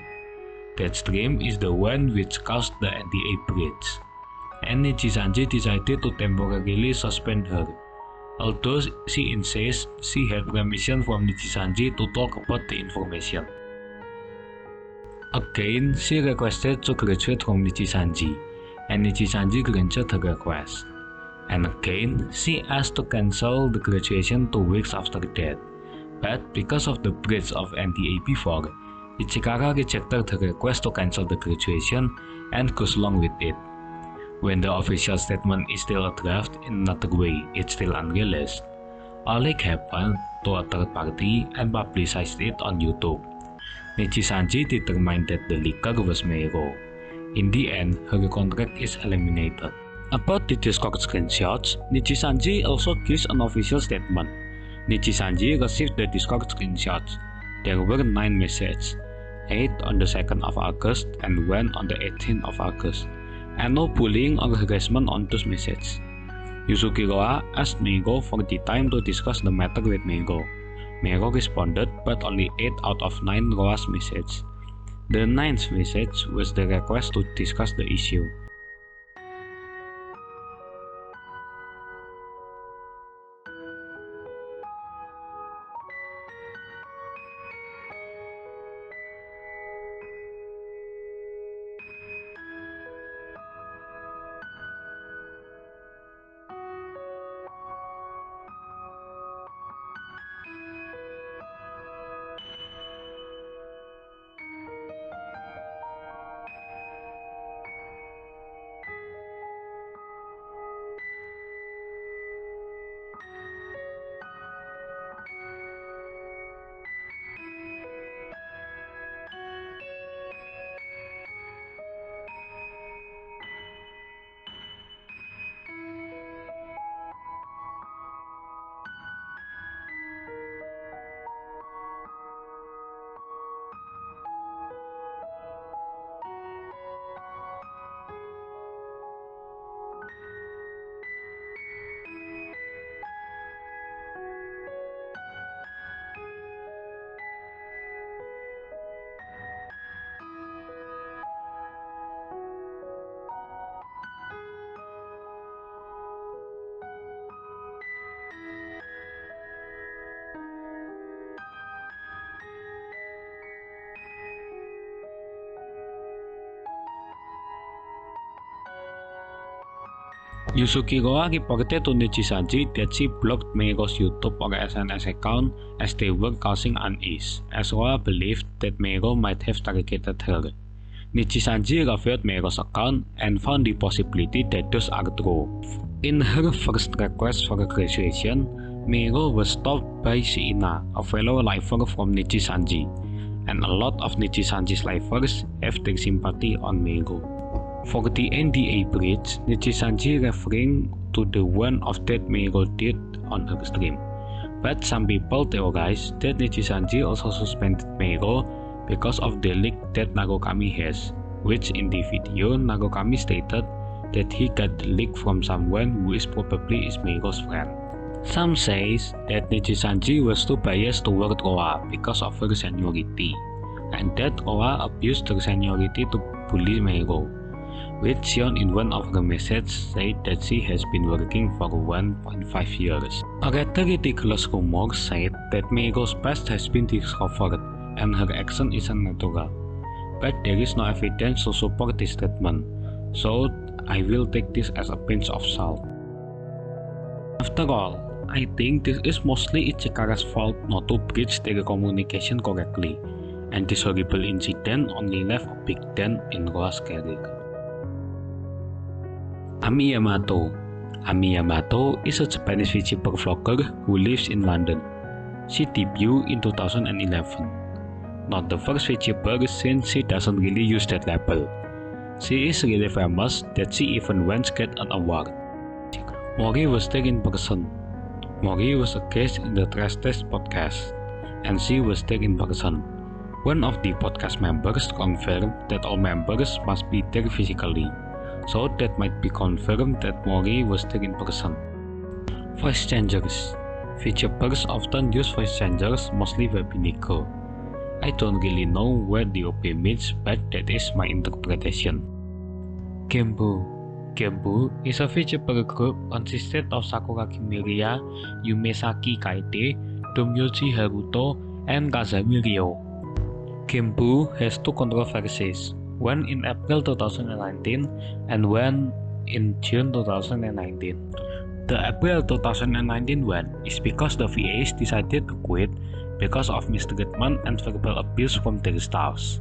That stream is the one which caused the NDA breach, and Nichisanji decided to temporarily suspend her, although she insists she had permission from Nichisanji to talk about the information. Again, she requested to graduate from Nichisanji, and Nichisanji granted her request. And again, she asked to cancel the graduation 2 weeks after that, but because of the breach of NDA before, Ichikara rejected her request to cancel the graduation and goes along with it. When the official statement is still a draft in another way, it's still unreleased. A leak happened to a third party and publicized it on YouTube. Nichisanji determined that the leaker was Meiro. In the end, her contract is eliminated. About the Discord screenshots, Nichisanji also gives an official statement. Nichisanji received the Discord screenshots. There were 9 messages, 8 on the 2nd of August and 1 on the 18th of August, and no bullying or harassment on those messages. Yusuke Roa asked Meiro for the time to discuss the matter with Meiro. Meiro responded, but only 8 out of 9 Roa's messages. The 9th message was the request to discuss the issue. Yusuke Roa reported to Nichisanji that she blocked Meiro's YouTube or SNS account as they were causing unease, as Roa believed that Meiro might have targeted her. Nichisanji reviewed Meiro's account and found the possibility that those are true. In her first request for graduation, Meiro was stopped by Shiina, a fellow lifer from Nichisanji, and a lot of Nichisanji's lifers have their sympathy on Meiro. For the NDA breach, Nichisanji referring to the one of that Meiro did on her stream, but some people theorize that Nichisanji also suspended Meiro because of the leak that Narukami has, which in the video Narukami stated that he got the leak from someone who is probably Meiro's friend. Some says that Nichisanji was too biased toward Roa because of her seniority, and that Roa abused her seniority to bully Meiro, which shown in one of her messages said that she has been working for 1.5 years. A rather ridiculous rumor said that Meiro's past has been discovered and her action is unnatural, but there is no evidence to support this statement, so I will take this as a pinch of salt. After all, I think this is mostly Ichikara's fault not to bridge their communication correctly, and this horrible incident only left a big dent in Roa's career. Ami Yamato. Ami Yamato is a Japanese VTuber vlogger who lives in London. She debuted in 2011. Not the first VTuber since she doesn't really use that label. She is really famous that she even once got an award. Mori was there in person. Mori was a guest in the Trash Test podcast, and she was there in person. One of the podcast members confirmed that all members must be there physically, so that might be confirmed that Mori was there in person. Voice changers. VTubers often use voice changers, mostly Webinico. I don't really know what the OP means, but that is my interpretation. Gembu. Gembu is a VTuber group consisted of Sakura Kimiria, Yumesaki Kaite, Tomoyoshi Haruto, and Kazami Ryo. Gembu has two controversies, one in April 2019 and one in June 2019. The April 2019 one is because the VAs decided to quit because of mistreatment and verbal abuse from their staffs.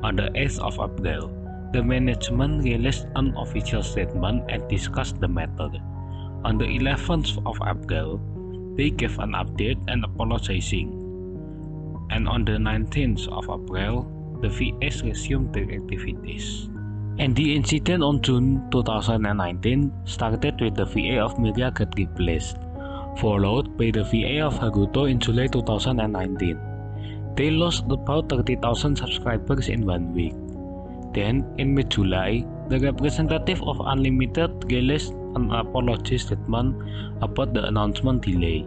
On the 8th of April, the management released an official statement and discussed the matter. On the 11th of April, they gave an update and apologizing. And on the 19th of April, the VAs resumed their activities. And the incident on June 2019 started with the VA of Miria get replaced, followed by the VA of Haruto in July 2019. They lost about 30,000 subscribers in 1 week. Then, in mid-July, the representative of Unlimited released an apology statement about the announcement delay.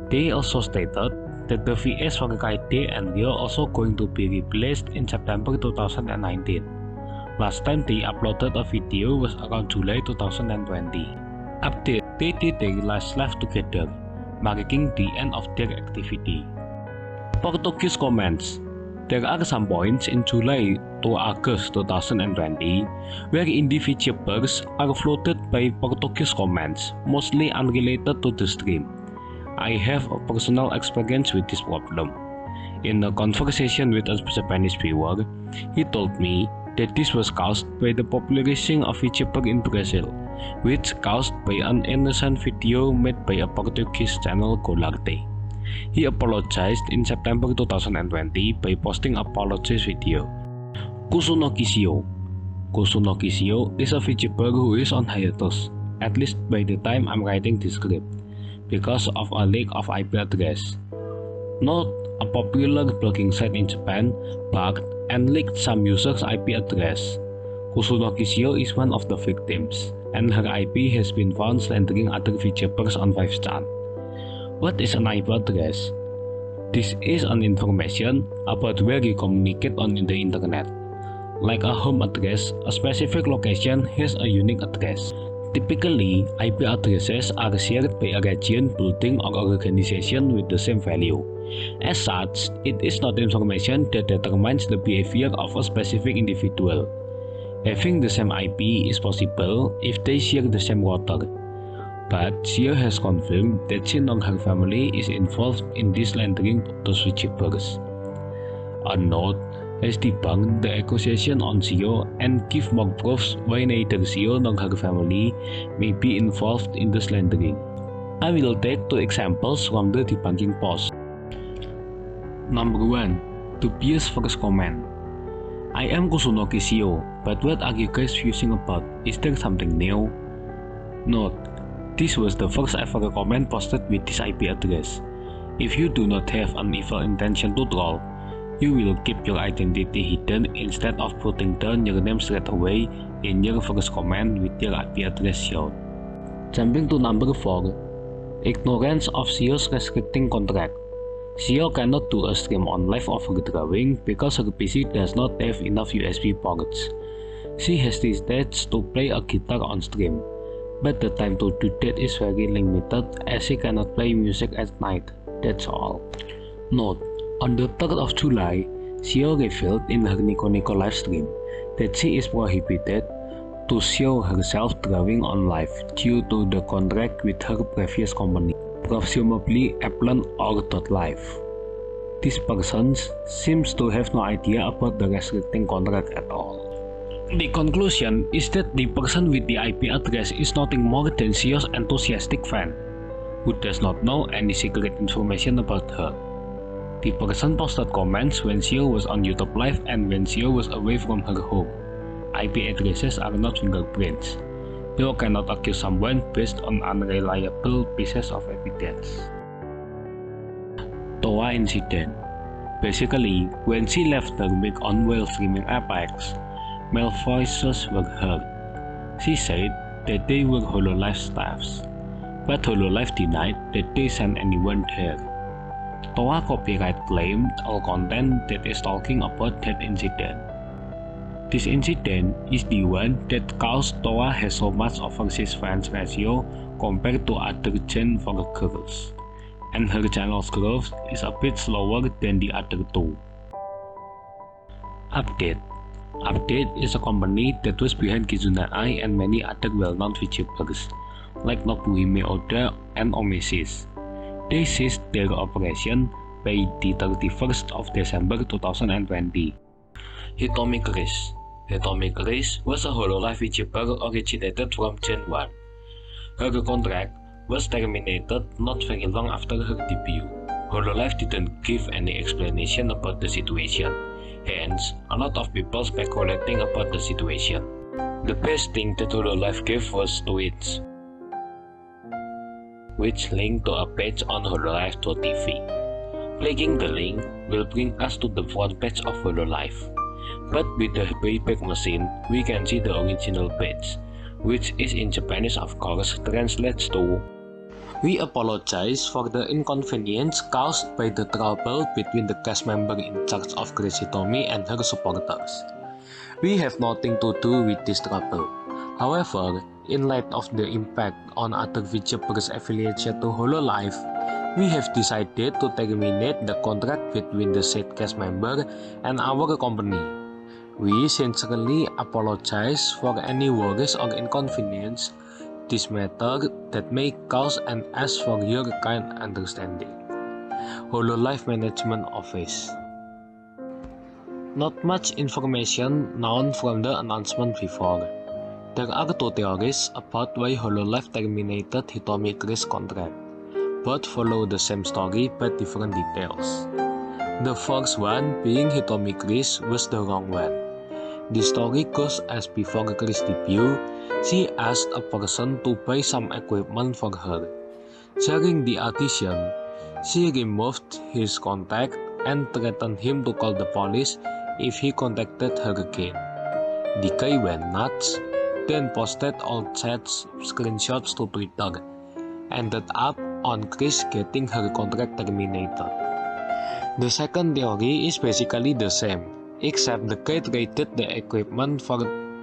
They also stated that the VAs for Kaide and Ryo also going to be replaced in September 2019. Last time they uploaded a video was around July 2020. Update: they did their last live together, marking the end of their activity. Portuguese comments. There are some points in July to August 2020 where indie VTubers are flooded by Portuguese comments, mostly unrelated to the stream. I have a personal experience with this problem. In a conversation with a Japanese viewer, he told me that this was caused by the popularizing of VTuber in Brazil, which caused by an innocent video made by a Portuguese channel Golarte. He apologized in September 2020 by posting apologies video. Kusuno Kishio. Kusuno Kishio is a VTuber who is on hiatus, at least by the time I'm writing this script, because of a leak of IP address. Note: a popular blogging site in Japan bugged and leaked some users' IP address. Kusuno Kishio is one of the victims, and her IP has been found slandering other VTubers on Whitesand. What is an IP address? This is an information about where you communicate on the internet. Like a home address, a specific location has a unique address. Typically, IP addresses are shared by a region, building, or organization with the same value. As such, it is not information that determines the behavior of a specific individual. Having the same IP is possible if they share the same router, but Shio has confirmed that she and her family is involved in this slandering those VTubers. A note has debunked the accusation on Shio and give more proofs why neither Shio nor her family may be involved in the slandering. I will take two examples from the debunking post. Number 1. Dubious first comment. I am Kusuno Kishio, but what are you guys fusing about? Is there something new? Note: this was the first ever comment posted with this IP address. If you do not have an evil intention to troll, you will keep your identity hidden instead of putting down your name straight away in your first comment with your IP address shown. Jumping to number 4. Ignorance of Shio's restricting contract. Shio cannot do a stream on live overdrawing because her PC does not have enough USB ports. She has decided to play a guitar on stream, but the time to do that is very limited as she cannot play music at night. That's all. Note: on the 3rd of July, Shio revealed in her Nico Nico livestream that she is prohibited to show herself drawing on live due to the contract with her previous company, presumably Applin or .live. This person seems to have no idea about the restricting contract at all. The conclusion is that the person with the IP address is nothing more than Shio's enthusiastic fan, who does not know any secret information about her. The person posted comments when Shio was on YouTube Live and when Shio was away from her home. IP addresses are not fingerprints. You cannot accuse someone based on unreliable pieces of evidence. Toa incident. Basically, when she left her mic on while streaming Apex, male voices were heard. She said that they were Hololive staffs, but Hololive denied that they sent anyone there. Toa Copyright claimed all content that is talking about that incident. This incident is the one that caused Toa has so much overseas fans ratio compared to other Gen 4 girls, and her channel's growth is a bit slower than the other two. Update. Update is a company that was behind Kizuna Ai and many other well-known VTubers, like Nobuhime Oda and Omesis. They ceased their operation by the 31st of December 2020. Hitomi Chris. Hitomi Chris was a Hololive VTuber originated from Gen 1. Her contract was terminated not very long after her debut. Hololive didn't give any explanation about the situation, hence a lot of people speculating about the situation. The best thing that Hololive gave was tweets, which linked to a page on hololive.tv. Clicking the link will bring us to the front page of Hololive, but with the playback machine we can see the original page, which is in Japanese of course translates to "We apologize for the inconvenience caused by the trouble between the cast member in charge of Crazy Tommy and her supporters. We have nothing to do with this trouble. However, in light of the impact on other VTubers affiliated to Hololive, we have decided to terminate the contract between the said cast member and our company. We sincerely apologize for any worries or inconvenience this matter that may cause and ask for your kind understanding. Hololive Management Office. Not much information known from the announcement before. There are two theories about why Hololive terminated Hitomi Chris' contract. Both follow the same story but different details. The first one being Hitomi Chris was the wrong one. The story goes as before Chris' debut, she asked a person to buy some equipment for her. During the audition, she removed his contact and threatened him to call the police if he contacted her again. The guy went nuts, then posted all chats screenshots to Twitter, ended up on Chris getting her contract terminated. The second theory is basically the same, except the guy traded the equipment for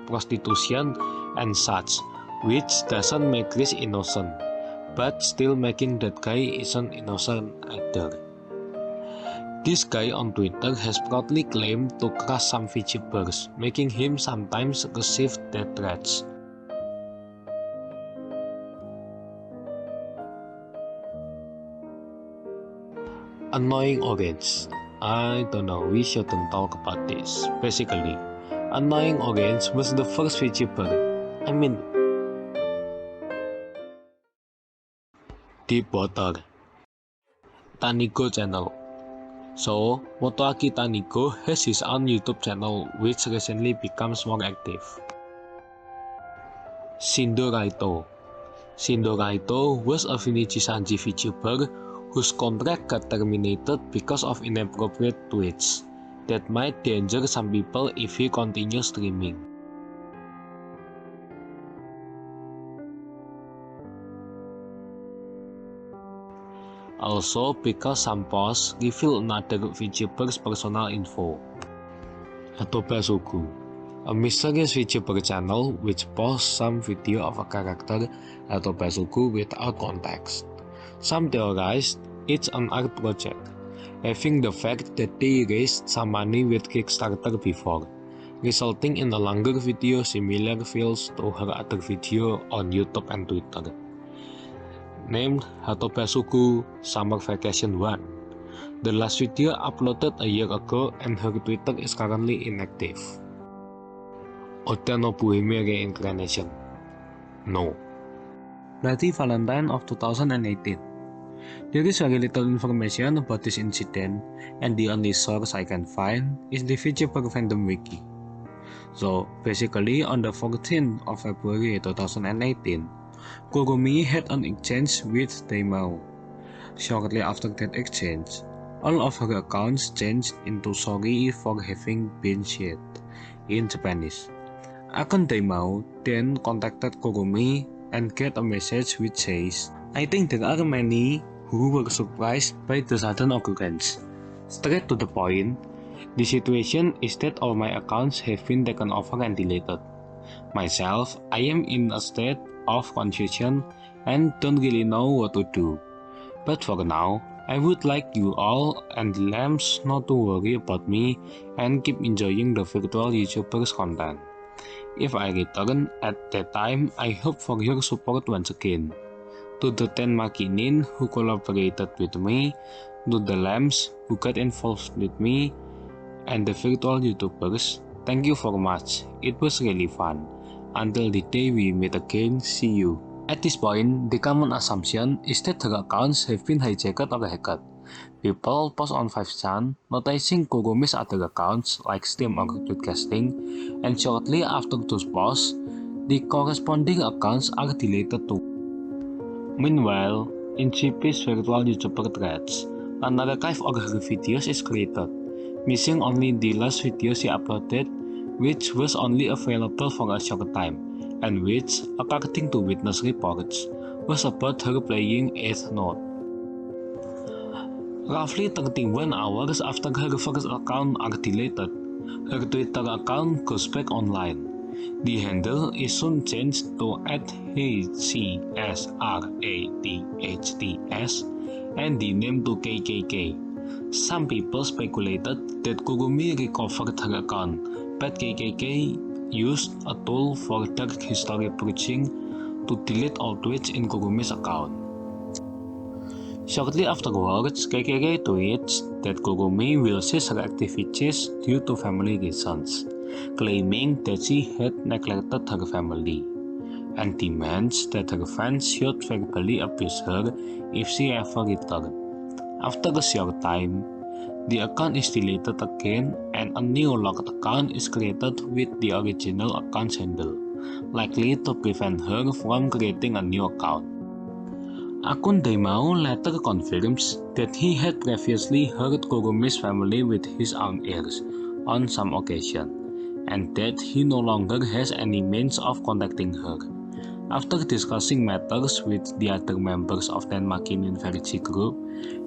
prostitution and such, which doesn't make Chris innocent, but still making that guy isn't innocent either. This guy on Twitter has proudly claimed to crush some VTubers, making him sometimes receive death threats. Annoying Orange. I don't know, we shouldn't talk about this. Basically, Annoying Orange was the first VTuber, Deep Water, Tanigo channel. So, Motoaki Tanigo has his own YouTube channel which recently becomes more active. Shindo Raito. Shindo Raito was a Vinichi-sanji VTuber whose contract got terminated because of inappropriate tweets that might danger some people if he continues streaming. Also because some posts reveal another VTuber's personal info. Hatobasuku, a mysterious VTuber channel which posts some video of a character Hatobasuku without context. Some theorized it's an art project, having the fact that they raised some money with Kickstarter before, resulting in a longer video similar feels to her other video on YouTube and Twitter, named Hatobasuku Summer Vacation 1. The last video uploaded a year ago and her Twitter is currently inactive. Oda Nobuhime Reincarnation. No. Bloody Valentine of 2018. There is very little information about this incident, and the only source I can find is the VTuber fandom wiki. So, basically on the 14th of February 2018, Kurumi had an exchange with Daimao. Shortly after that exchange, all of her accounts changed into sorry for having been shit in Japanese. Akun Daimao then contacted Kogumi and get a message which says, "I think there are many who were surprised by the sudden occurrence. Straight to the point, the situation is that all my accounts have been taken over and deleted. Myself, I am in a state of confusion and don't really know what to do. But for now, I would like you all and the lambs not to worry about me and keep enjoying the virtual YouTubers content. If I return at that time, I hope for your support once again. To the 10 Makinin who collaborated with me, to the lambs who got involved with me, and the virtual YouTubers, thank you for much. It was really fun. Until the day we meet again, see you." At this point, the common assumption is that her accounts have been hijacked or hacked. People post on VTuber noticing Kogumi's other accounts like Steam or Podcasting, and shortly after those posts, the corresponding accounts are deleted too. Meanwhile, in GP's virtual YouTuber threads, an archive of her videos is created, missing only the last video she uploaded, which was only available for a short time, and which, according to witness reports, was about her playing 8th Note. Roughly 31 hours after her first account are deleted, her Twitter account goes back online. The handle is soon changed to @HCSRATHTS and the name to KKK. Some people speculated that Kogumi recovered her account, but KKK used a tool for dark history purging to delete all tweets in Kogumi's account. Shortly afterwards, KKK tweets that Kogumi will cease her activities due to family reasons, claiming that she had neglected her family, and demands that her fans should verbally abuse her if she ever returned. After a short time, the account is deleted again and a new locked account is created with the original account's handle, likely to prevent her from creating a new account. Akun Daimao later confirms that he had previously heard Kogumi's family with his own ears on some occasion, and that he no longer has any means of contacting her. After discussing matters with the other members of the Makinin Verity group,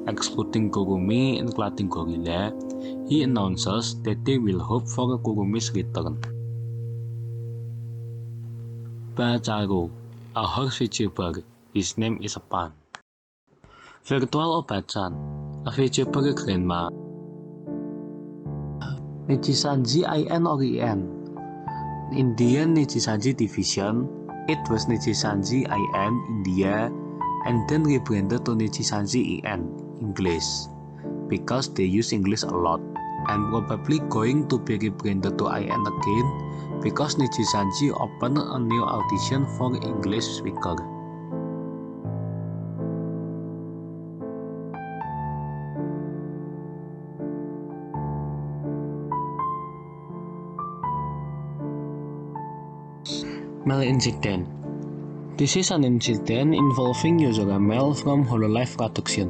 excluding Kogumi and including Gorilla, he announces that they will hope for Kogumi's return. Bacharu, a horse VTuber. His name is a pun. Virtual Obat-chan, a VTuber grandma. Nichisanji IN or EN. Indian Nichisanji Division. It was Nichisanji IN India and then rebranded to Nichisanji EN English because they use English a lot, and probably going to be rebranded to IN again because Nichisanji opened a new audition for English speaker. Mail incident. This is an incident involving user Mel from Hololive Production.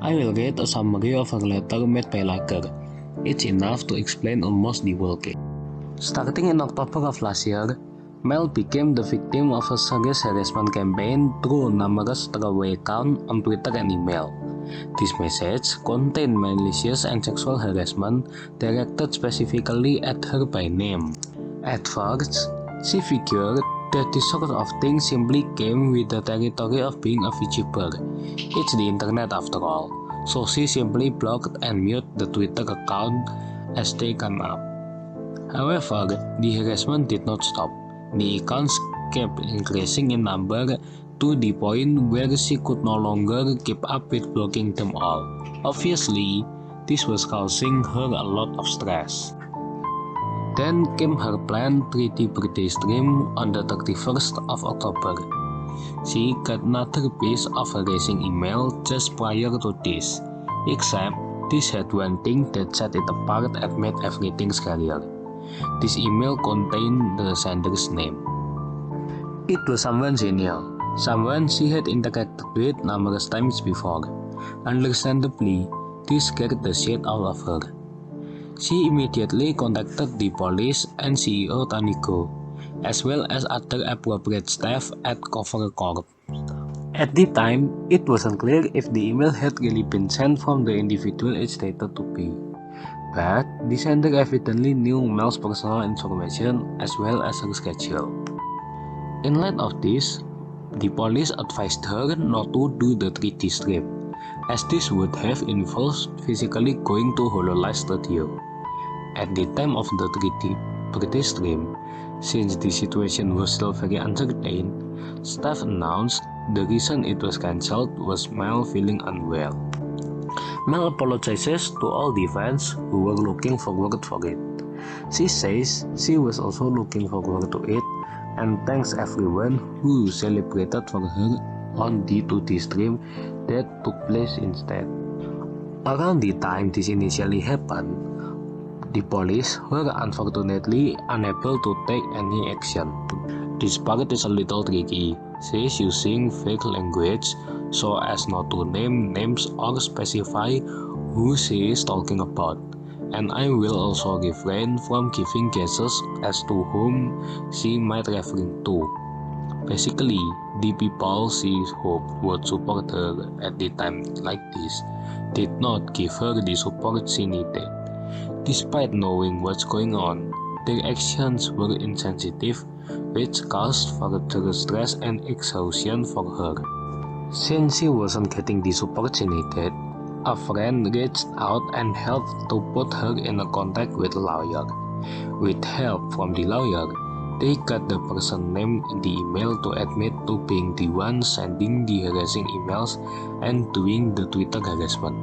I will read a summary of a letter made by Lager. It's enough to explain almost the whole case. Starting in October of last year, Mel became the victim of a serious harassment campaign through numerous throwaway accounts on Twitter and email. These messages contained malicious and sexual harassment directed specifically at her by name. At first, she figured that this sort of thing simply came with the territory of being a VTuber. It's the internet after all, so she simply blocked and muted the Twitter account as they come up. However, the harassment did not stop. The accounts kept increasing in number to the point where she could no longer keep up with blocking them all. Obviously, this was causing her a lot of stress. Then came her planned 3D birthday stream on the 31st of October. She got another piece of harassing email just prior to this, except this had one thing that set it apart and made everything scarier. This email contained the sender's name. It was someone she knew, someone she had interacted with numerous times before. Understandably, this scared the shit out of her. She immediately contacted the police and CEO Taniko, as well as other appropriate staff at Cover Corp. At the time, it wasn't clear if the email had really been sent from the individual it stated to be, but the sender evidently knew Mel's personal information as well as her schedule. In light of this, the police advised her not to do the 3D strip, as this would have involved physically going to Hololive Studio. At the time of the 3D stream, since the situation was still very uncertain, staff announced the reason it was cancelled was Mel feeling unwell. Mel apologizes to all the fans who were looking forward for it. She says she was also looking forward to it and thanks everyone who celebrated for her on the 2D stream that took place instead. Around the time this initially happened, the police were unfortunately unable to take any action. This part is a little tricky. She is using vague language so as not to name names or specify who she is talking about, and I will also refrain from giving guesses as to whom she might referring to. Basically, the people she hoped would support her at the time like this did not give her the support she needed. Despite knowing what's going on, their actions were insensitive, which caused further stress and exhaustion for her. Since she wasn't getting the support she needed, a friend reached out and helped to put her in contact with a lawyer. With help from the lawyer, they got the person named in the email to admit to being the one sending the harassing emails and doing the Twitter harassment.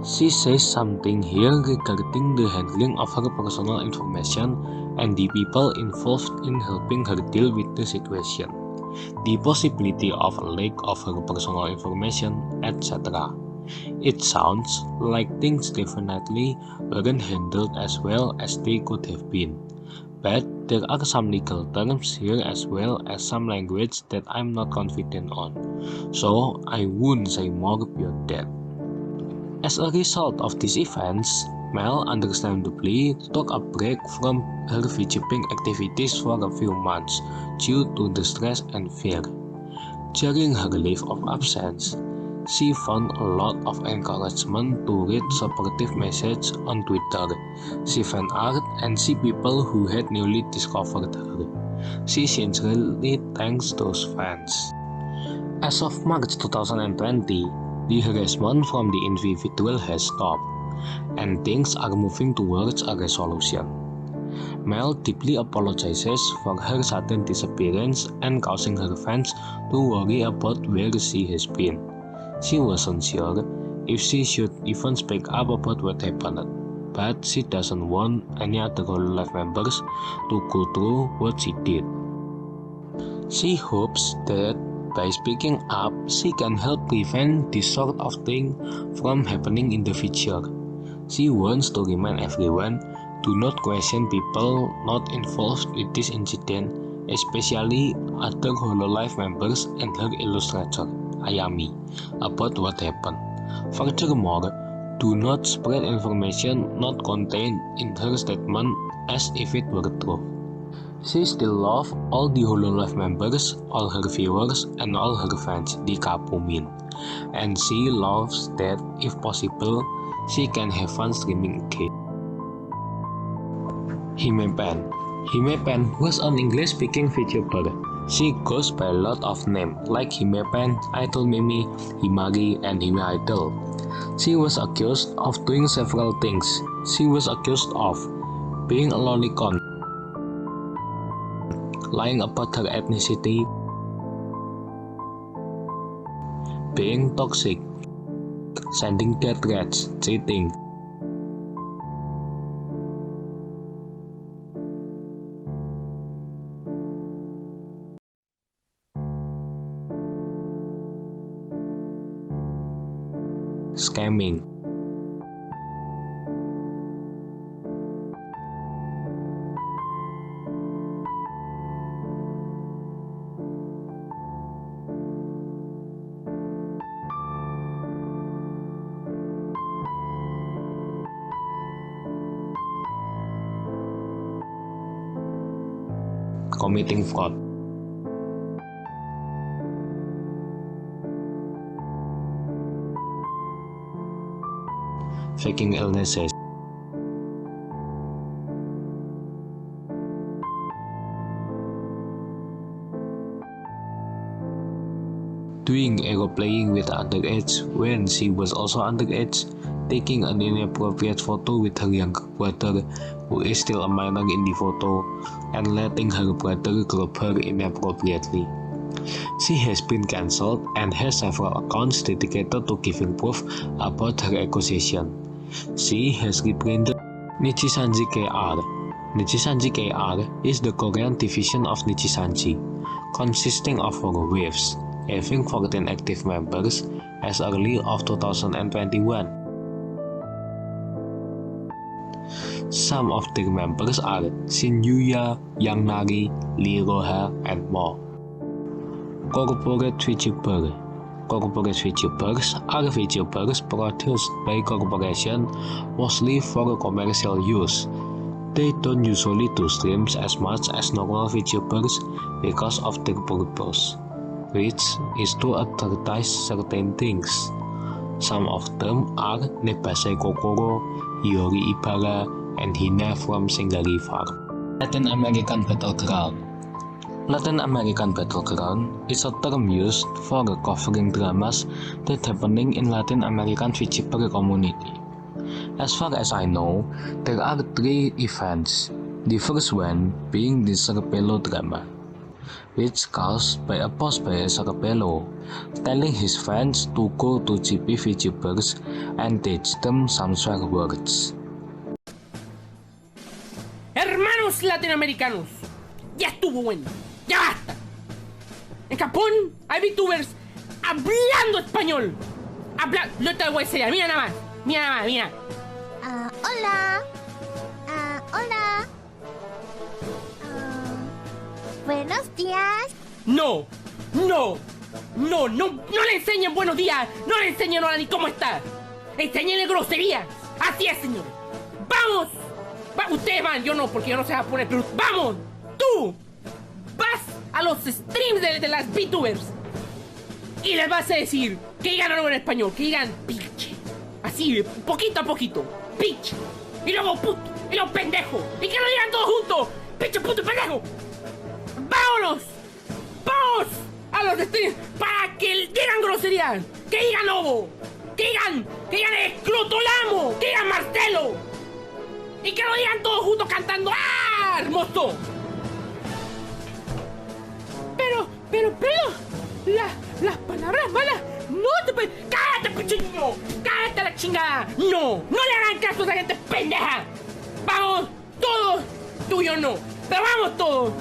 She says something here regarding the handling of her personal information and the people involved in helping her deal with the situation, the possibility of a leak of her personal information, etc. It sounds like things definitely weren't handled as well as they could have been, but there are some legal terms here as well as some language that I'm not confident on, so I won't say more beyond that. As a result of these events, Mel understandably took a break from her VTubing activities for a few months due to the stress and fear. During her leave of absence, she found a lot of encouragement to read supportive messages on Twitter, see fan art, and see people who had newly discovered her. She sincerely thanks those fans. As of March 2020, the harassment from the individual has stopped, and things are moving towards a resolution. Mel deeply apologizes for her sudden disappearance and causing her fans to worry about where she has been. She wasn't sure if she should even speak up about what happened, but she doesn't want any other Hololive members to go through what she did. She hopes that by speaking up, she can help prevent this sort of thing from happening in the future. She wants to remind everyone to not question people not involved with this incident, especially other Hololive members and her illustrator, Ayami, about what happened. Furthermore, do not spread information not contained in her statement as if it were true. She still loves all the Hololive members, all her viewers, and all her fans, the Kapumin. And she loves that, if possible, she can have fun streaming again. Himepen was an English-speaking VTuber. She goes by a lot of names like Himepen, Idol Mimi, Himari, and Hime Idol. She was accused of doing several things. She was accused of being a lolicon, lying about her ethnicity, being toxic, sending death threats, cheating, scamming. committing fraud. Faking illnesses. Doing ego playing with underage when she was also underage, taking an inappropriate photo with her younger brother who is still a minor in the photo, and letting her brother group her inappropriately. She has been cancelled and has several accounts dedicated to giving proof about her accusation. She has rebranded Nichisanji KR. Nichisanji KR is the Korean division of Nichisanji, consisting of 4 waves, having 14 active members as early of 2021. Some of their members are Shin-Yuya, Yang Nari, Lee Roha, and more. Corporate VTuber. Corporate VTubers are VTubers produced by corporations mostly for commercial use. They don't usually do streams as much as normal VTubers because of their purpose, which is to advertise certain things. Some of them are Nebase Kokoro, Hiyori Ibara, and Hina from Singarivar. Latin American Battleground. Latin American Battleground is a term used for covering dramas that happening in Latin American VTuber community. As far as I know, there are 3 events, the first one being the Serpello drama, which caused by a post by Serpello, telling his fans to go to GP VTubers and teach them some swear words. Hermanos latinoamericanos, ya estuvo bueno, ya basta. En Japón hay VTubers hablando español. No te voy a enseñar, mira nada más, mira. Hola. Hola. Buenos días. No le enseñen buenos días, no le enseñen hola ni cómo está. Enseñenle groserías, así es, señores. Vamos, ustedes van, yo no, porque yo no sé japonés, pero vamos, tú vas a los streams de las VTubers y les vas a decir que digan algo en español, que digan pinche, así, poquito a poquito, pinche, y luego puto, y luego pendejo, y que lo digan todos juntos, pinche, puto y pendejo. ¡Vámonos! ¡Vamos a los streams para que digan groserías! ¡Que digan Ovo! ¡Que digan Escrotolamo! ¡Que digan Marcelo! ¡Y que lo digan todos juntos cantando! ¡Ah! ¡Hermoso! Pero, las palabras malas no te pueden... ¡Cállate, pinche niño! ¡Cállate la chingada! ¡No! ¡No le hagan caso a esa gente pendeja! ¡Vamos! ¡Todos! ¡Tú y yo no! ¡Pero vamos todos!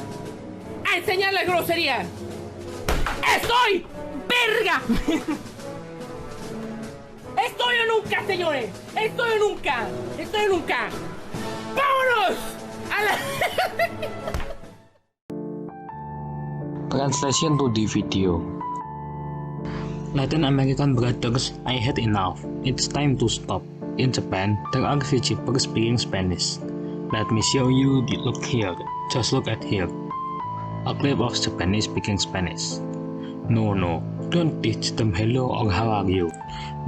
¡A enseñarles groserías! ¡Estoy! ¡Verga! ¡Estoy o nunca, señores! ¡Estoy o nunca! ¡Vámonos! A la... Translation to the video. Latin American brothers, I had enough. It's time to stop. In Japan, there are VTubers speaking Spanish. Let me show you. Look here. Just look at here. A clip of Japanese speaking Spanish. No, don't teach them hello or how are you.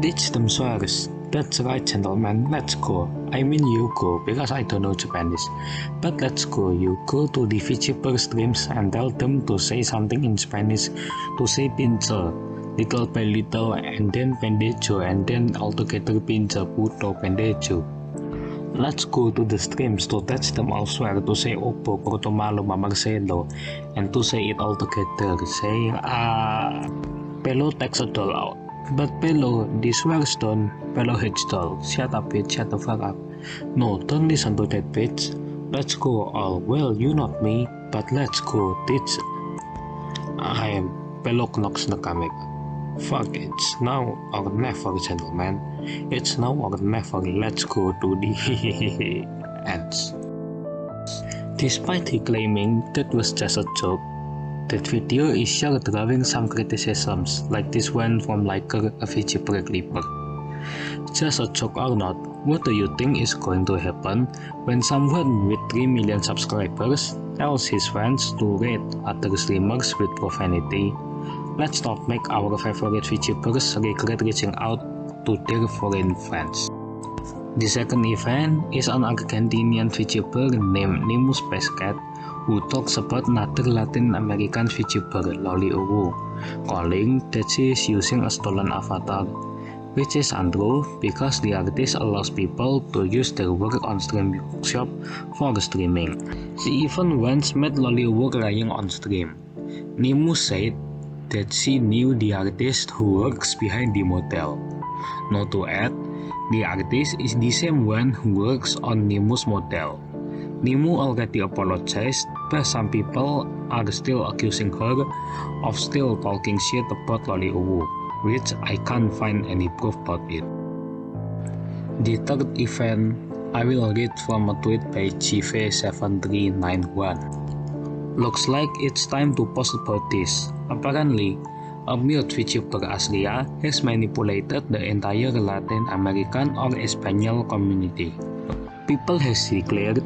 Teach them swears. That's right, gentlemen, let's go. I mean you go, because I don't know Japanese. But let's go, you go to the VTuber streams and tell them to say something in Spanish, to say pinche, little by little, and then pendejo, and then altogether pinche, puto, pendejo. Let's go to the streams to teach them elsewhere to say Oppo, Porto Malo, Marcelo, and to say it all together, saying Pelo takes a doll out. But Pelo, this swears done, Pelo hates doll. Shut up bitch, shut the fuck up. No, don't listen to that bitch. Let's go all, well, you not me, but let's go, bitch. I am Pelo knocks the camera. Fuck, it's now or never, gentlemen. It's now or never, let's go to the ends. Despite he claiming that was just a joke, that video is sure drawing some criticisms, like this one from Liker, a VTuber clipper. Just a joke or not, what do you think is going to happen when someone with 3 million subscribers tells his fans to rate other streamers with profanity? Let's not make our favorite VTubers regret reaching out to their foreign fans. The second event is an Argentinian VTuber named Nimus Pescat who talks about another Latin American VTuber, Loli Uwu, calling that she is using a stolen avatar, which is untrue because the artist allows people to use their work on Stream Workshop for streaming. She even once met Loli Uwu crying on stream. Nimus said that she knew the artist who works behind the motel. Not to add, the artist is the same one who works on Nimus motel. Nimu already apologized, but some people are still accusing her of still talking shit about Loli Uwu, which I can't find any proof about it. The third event I will read from a tweet by GV7391. Looks like it's time to post about this. Apparently, a mute VTuber Asria has manipulated the entire Latin American or Espanol community. People has declared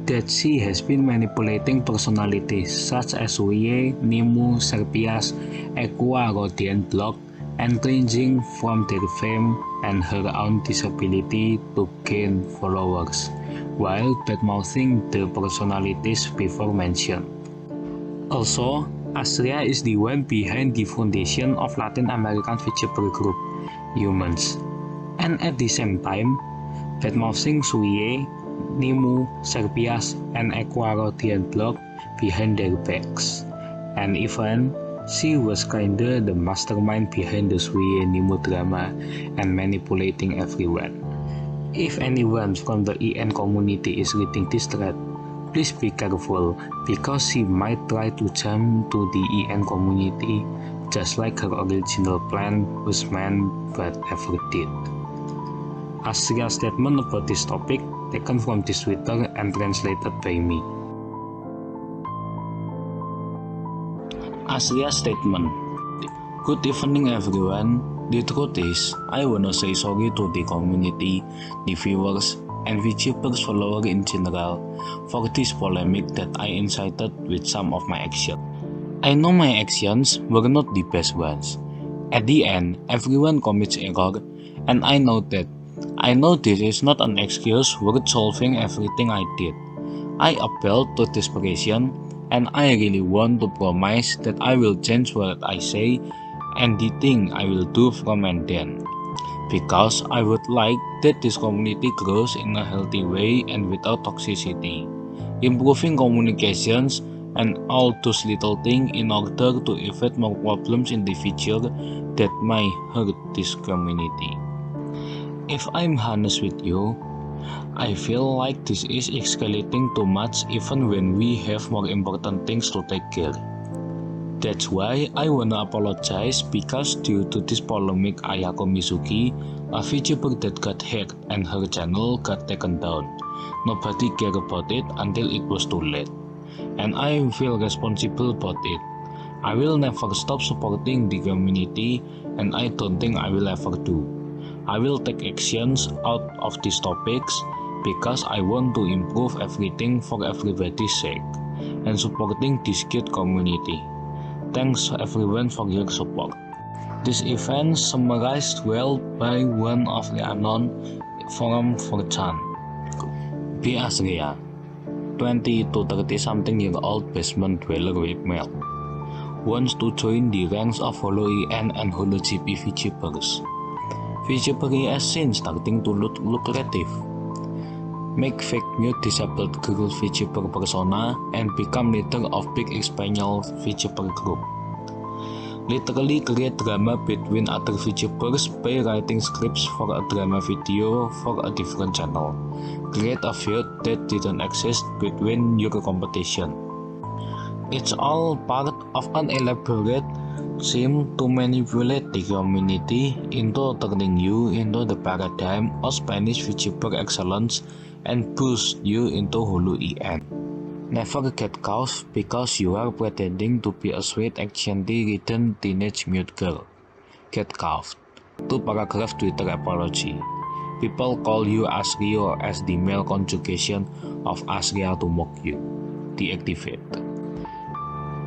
that she has been manipulating personalities such as Uye, Nimu, Serpias, Equa, Rodian Block, and ranging from their fame and her own disability to gain followers, while badmouthing the personalities before mentioned. Also, Asria is the one behind the foundation of Latin American VTuber group, Humans, and at the same time, badmouthing Suye, Nimu, Serpias, and Equarodian Block behind their backs. And even, she was kinda the mastermind behind the Suye Nimu drama and manipulating everyone. If anyone from the EN community is reading this thread, please be careful because she might try to jump to the EN community just like her original plan was meant but never did. Asria's statement about this topic taken from this Twitter and translated by me. Asria's statement. Good evening everyone. The truth is, I wanna say sorry to the community, the viewers, and VTubers followers in general for this polemic that I incited with some of my actions. I know my actions were not the best ones. At the end, everyone commits error, and I know that. I know this is not an excuse worth solving everything I did. I appeal to desperation, and I really want to promise that I will change what I say and the thing I will do from and then. Because I would like that this community grows in a healthy way and without toxicity, improving communications and all those little things in order to evade more problems in the future that might hurt this community. If I'm honest with you, I feel like this is escalating too much even when we have more important things to take care. That's why I wanna apologize because due to this polemic Ayako Mizuki, a VTuber that got hacked and her channel got taken down. Nobody cared about it until it was too late. And I feel responsible about it. I will never stop supporting the community and I don't think I will ever do. I will take actions out of these topics because I want to improve everything for everybody's sake and supporting this cute community. Thanks everyone for your support. This event summarized well by one of the unknown forum for Chan. B. Asria, 20 to 30 something year old basement dweller with male, wants to join the ranks of Holo EN and Holo GP VTubers. VTuber ES scene starting to look lucrative. Make fake mute disabled girl VTuber persona and become leader of big Espanol VTuber group. Literally create drama between other VTubers by writing scripts for a drama video for a different channel. Create a feud that didn't exist between your competition. It's all part of an elaborate scheme to manipulate the community into turning you into the paradigm of Spanish VTuber excellence and push you into Hulu EN. Never get caught because you are pretending to be a sweet, actionty, ridden teenage mute girl. Get caught 2 paragraph Twitter apology. People call you Asrio as the male conjugation of Asria to mock you. Deactivate.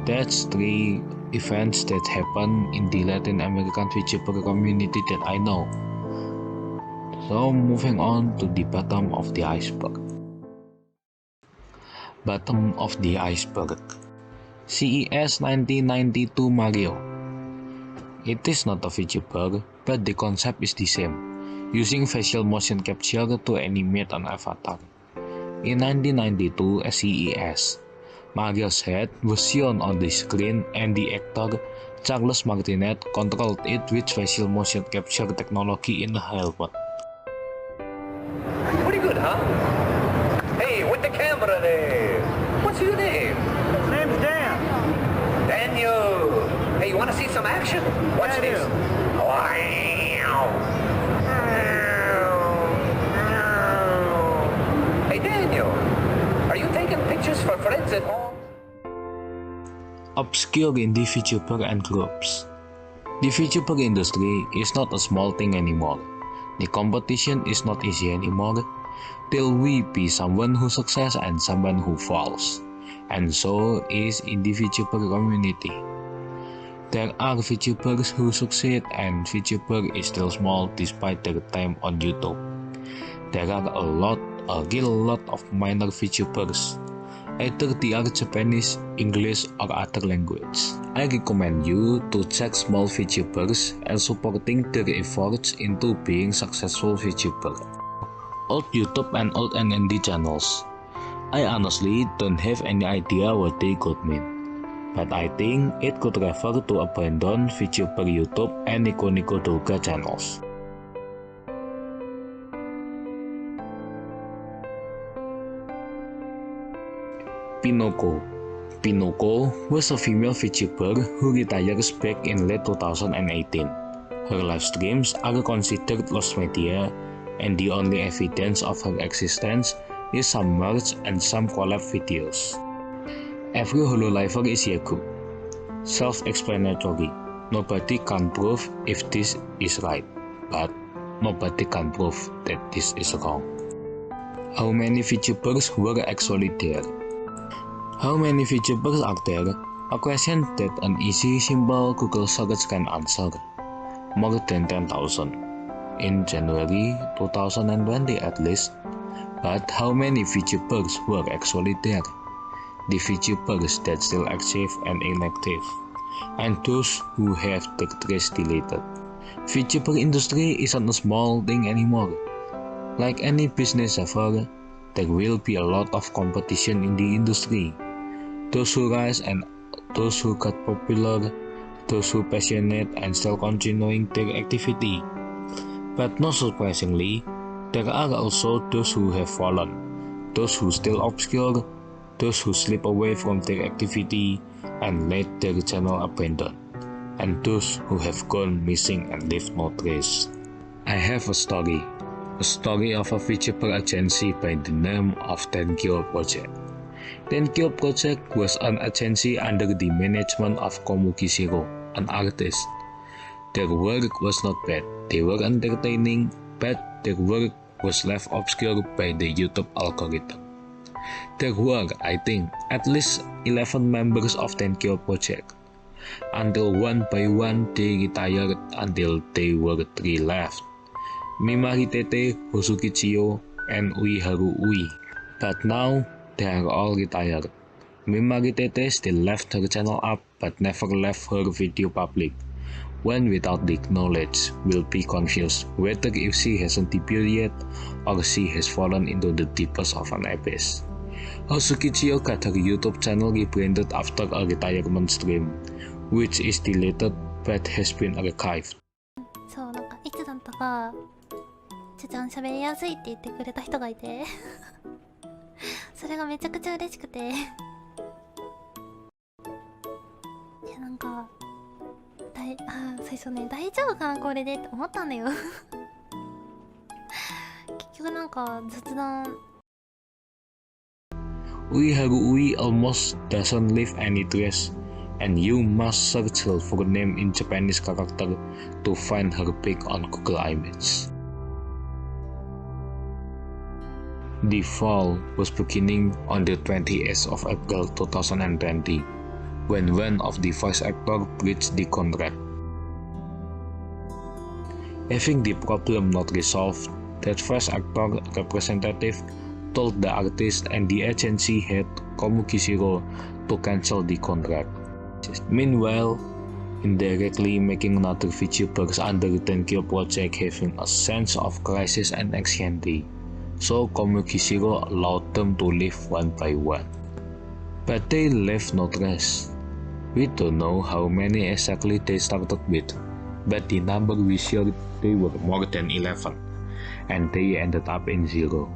That's 3 events that happen in the Latin American VTuber community that I know. So moving on to the bottom of the iceberg. Bottom of the iceberg. CES 1992 Mario. It is not a VTuber, but the concept is the same, using facial motion capture to animate an avatar. In 1992 at CES, Mario's head was shown on the screen and the actor Charles Martynas controlled it with facial motion capture technology in a helmet. Pretty good, huh? Hey, with the camera there. What's your name? Name's Dan. Daniel. Hey, you want to see some action? Watch Yeah, I this. do. Wow. Hey, Daniel. Are you taking pictures for friends at home? Obscure in the VTuber and groups. The VTuber industry is not a small thing anymore. The competition is not easy anymore. Till we be someone who succeeds and someone who falls. And so is in the VTuber community. There are VTubers who succeed and VTuber is still small despite their time on YouTube. There are a real lot of minor VTubers. Either they are Japanese, English or other language. I recommend you to check small VTubers and supporting their efforts into being successful VTuber. Old YouTube and old NND channels. I honestly don't have any idea what they could mean, but I think it could refer to abandoned VTuber YouTube and Nico Nico Doga channels. Pinoko. Pinoko was a female VTuber who retires back in late 2018. Her live streams are considered lost media, and the only evidence of her existence is some merch and some collab videos. Every hololiver is Yaku. Self-explanatory. Nobody can prove if this is right, but nobody can prove that this is wrong. How many VTubers were actually there? How many VTubers are there? A question that an easy, simple Google search can answer. More than 10,000. In January 2020 at least. But how many VTubers were actually there? The VTubers that still active and inactive, and those who have their trace deleted. VTuber industry isn't a small thing anymore. Like any business ever, there will be a lot of competition in the industry. Those who rise and those who got popular, those who passionate and still continuing their activity. But not surprisingly, there are also those who have fallen, those who still obscure, those who slip away from their activity and let their channel abandoned, and those who have gone missing and left no trace. I have a story of a VTuber agency by the name of Tenkyo Project. Tenkyo Project was an agency under the management of Komukishiro, an artist. Their work was not bad, they were entertaining, but their work was left obscure by the YouTube algorithm. There were, I think, at least 11 members of Tenkyo Project, until one by one they retired until there were 3 left. Mimaritete, Hosukichiyo, and Uiharu Ui. But now, they are all retired. Mimaritete still left her channel up but never left her video public. One without the knowledge will be confused whether if she hasn't debuted yet or she has fallen into the deepest of an abyss. Hosukichiyo got her YouTube channel rebranded after a retirement stream, which is deleted but has been archived. そう、なんかいつだったかちゃちゃん喋りやすいって言ってくれた人がいてそれがめちゃくちゃ嬉しくていやなんか最初ね大丈夫かなこれでって思ったんだよ結局なんか雑談 Uiharu Ui almost doesn't leave any trace, and you must search her full name in Japanese character to find her pic on Google Images. The fall was beginning on the 20th of April 2020, when one of the voice actors breached the contract. Having the problem not resolved, that voice actor representative told the artist and the agency head Komukishiro to cancel the contract. Meanwhile, indirectly making another VTubers under the Tenkyo project having a sense of crisis and anxiety, so Komukishiro allowed them to leave one by one. But they left no trace. We don't know how many exactly they started with, but the number we sure they were more than 11, and they ended up in 0.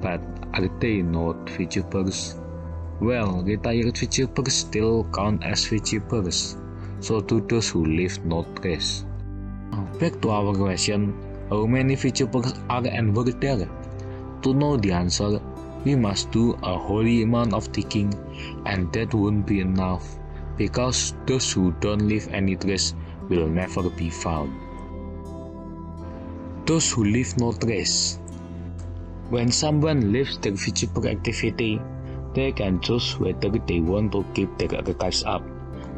But are they not VTubers? Well, retired VTubers still count as VTubers, so do those who leave no trace. Back to our question, how many VTubers are and were there? To know the answer, we must do a holy amount of digging, and that won't be enough, because those who don't leave any trace will never be found. Those who leave no trace. When someone leaves their VTuber activity, they can choose whether they want to keep their archives up,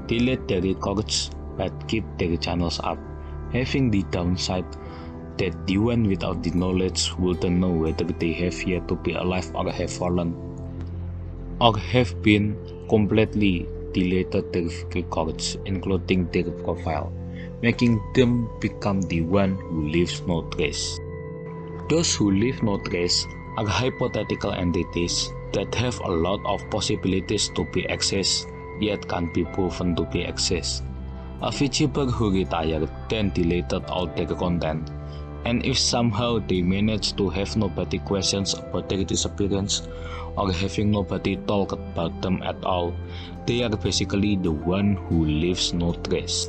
delete their records, but keep their channels up, having the downside that the one without the knowledge wouldn't know whether they have yet to be alive or have fallen, or have been completely deleted their records, including their profile, making them become the one who leaves no trace. Those who leave no trace are hypothetical entities that have a lot of possibilities to be accessed, yet can't be proven to be accessed. A VTuber who retired then deleted all their content, and if somehow they manage to have nobody questions about their disappearance, or having nobody talk about them at all, they are basically the one who leaves no trace.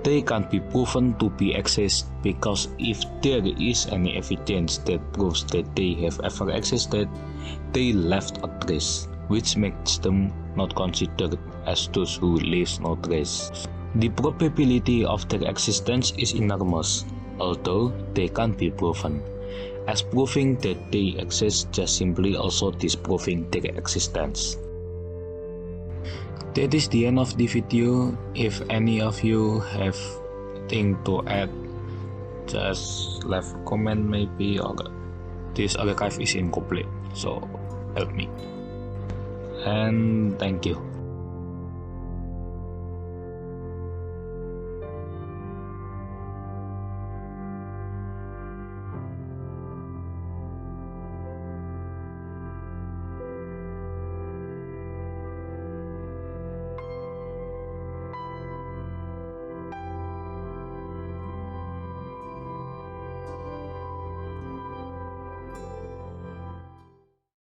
They can't be proven to be accessed because if there is any evidence that proves that they have ever existed, they left a trace, which makes them not considered as those who leave no trace. The probability of their existence is enormous, although they can't be proven, as proving that they exist just simply also disproving their existence. That is the end of the video. If any of you have thing to add, just leave a comment maybe, or this archive is incomplete, so help me. And thank you.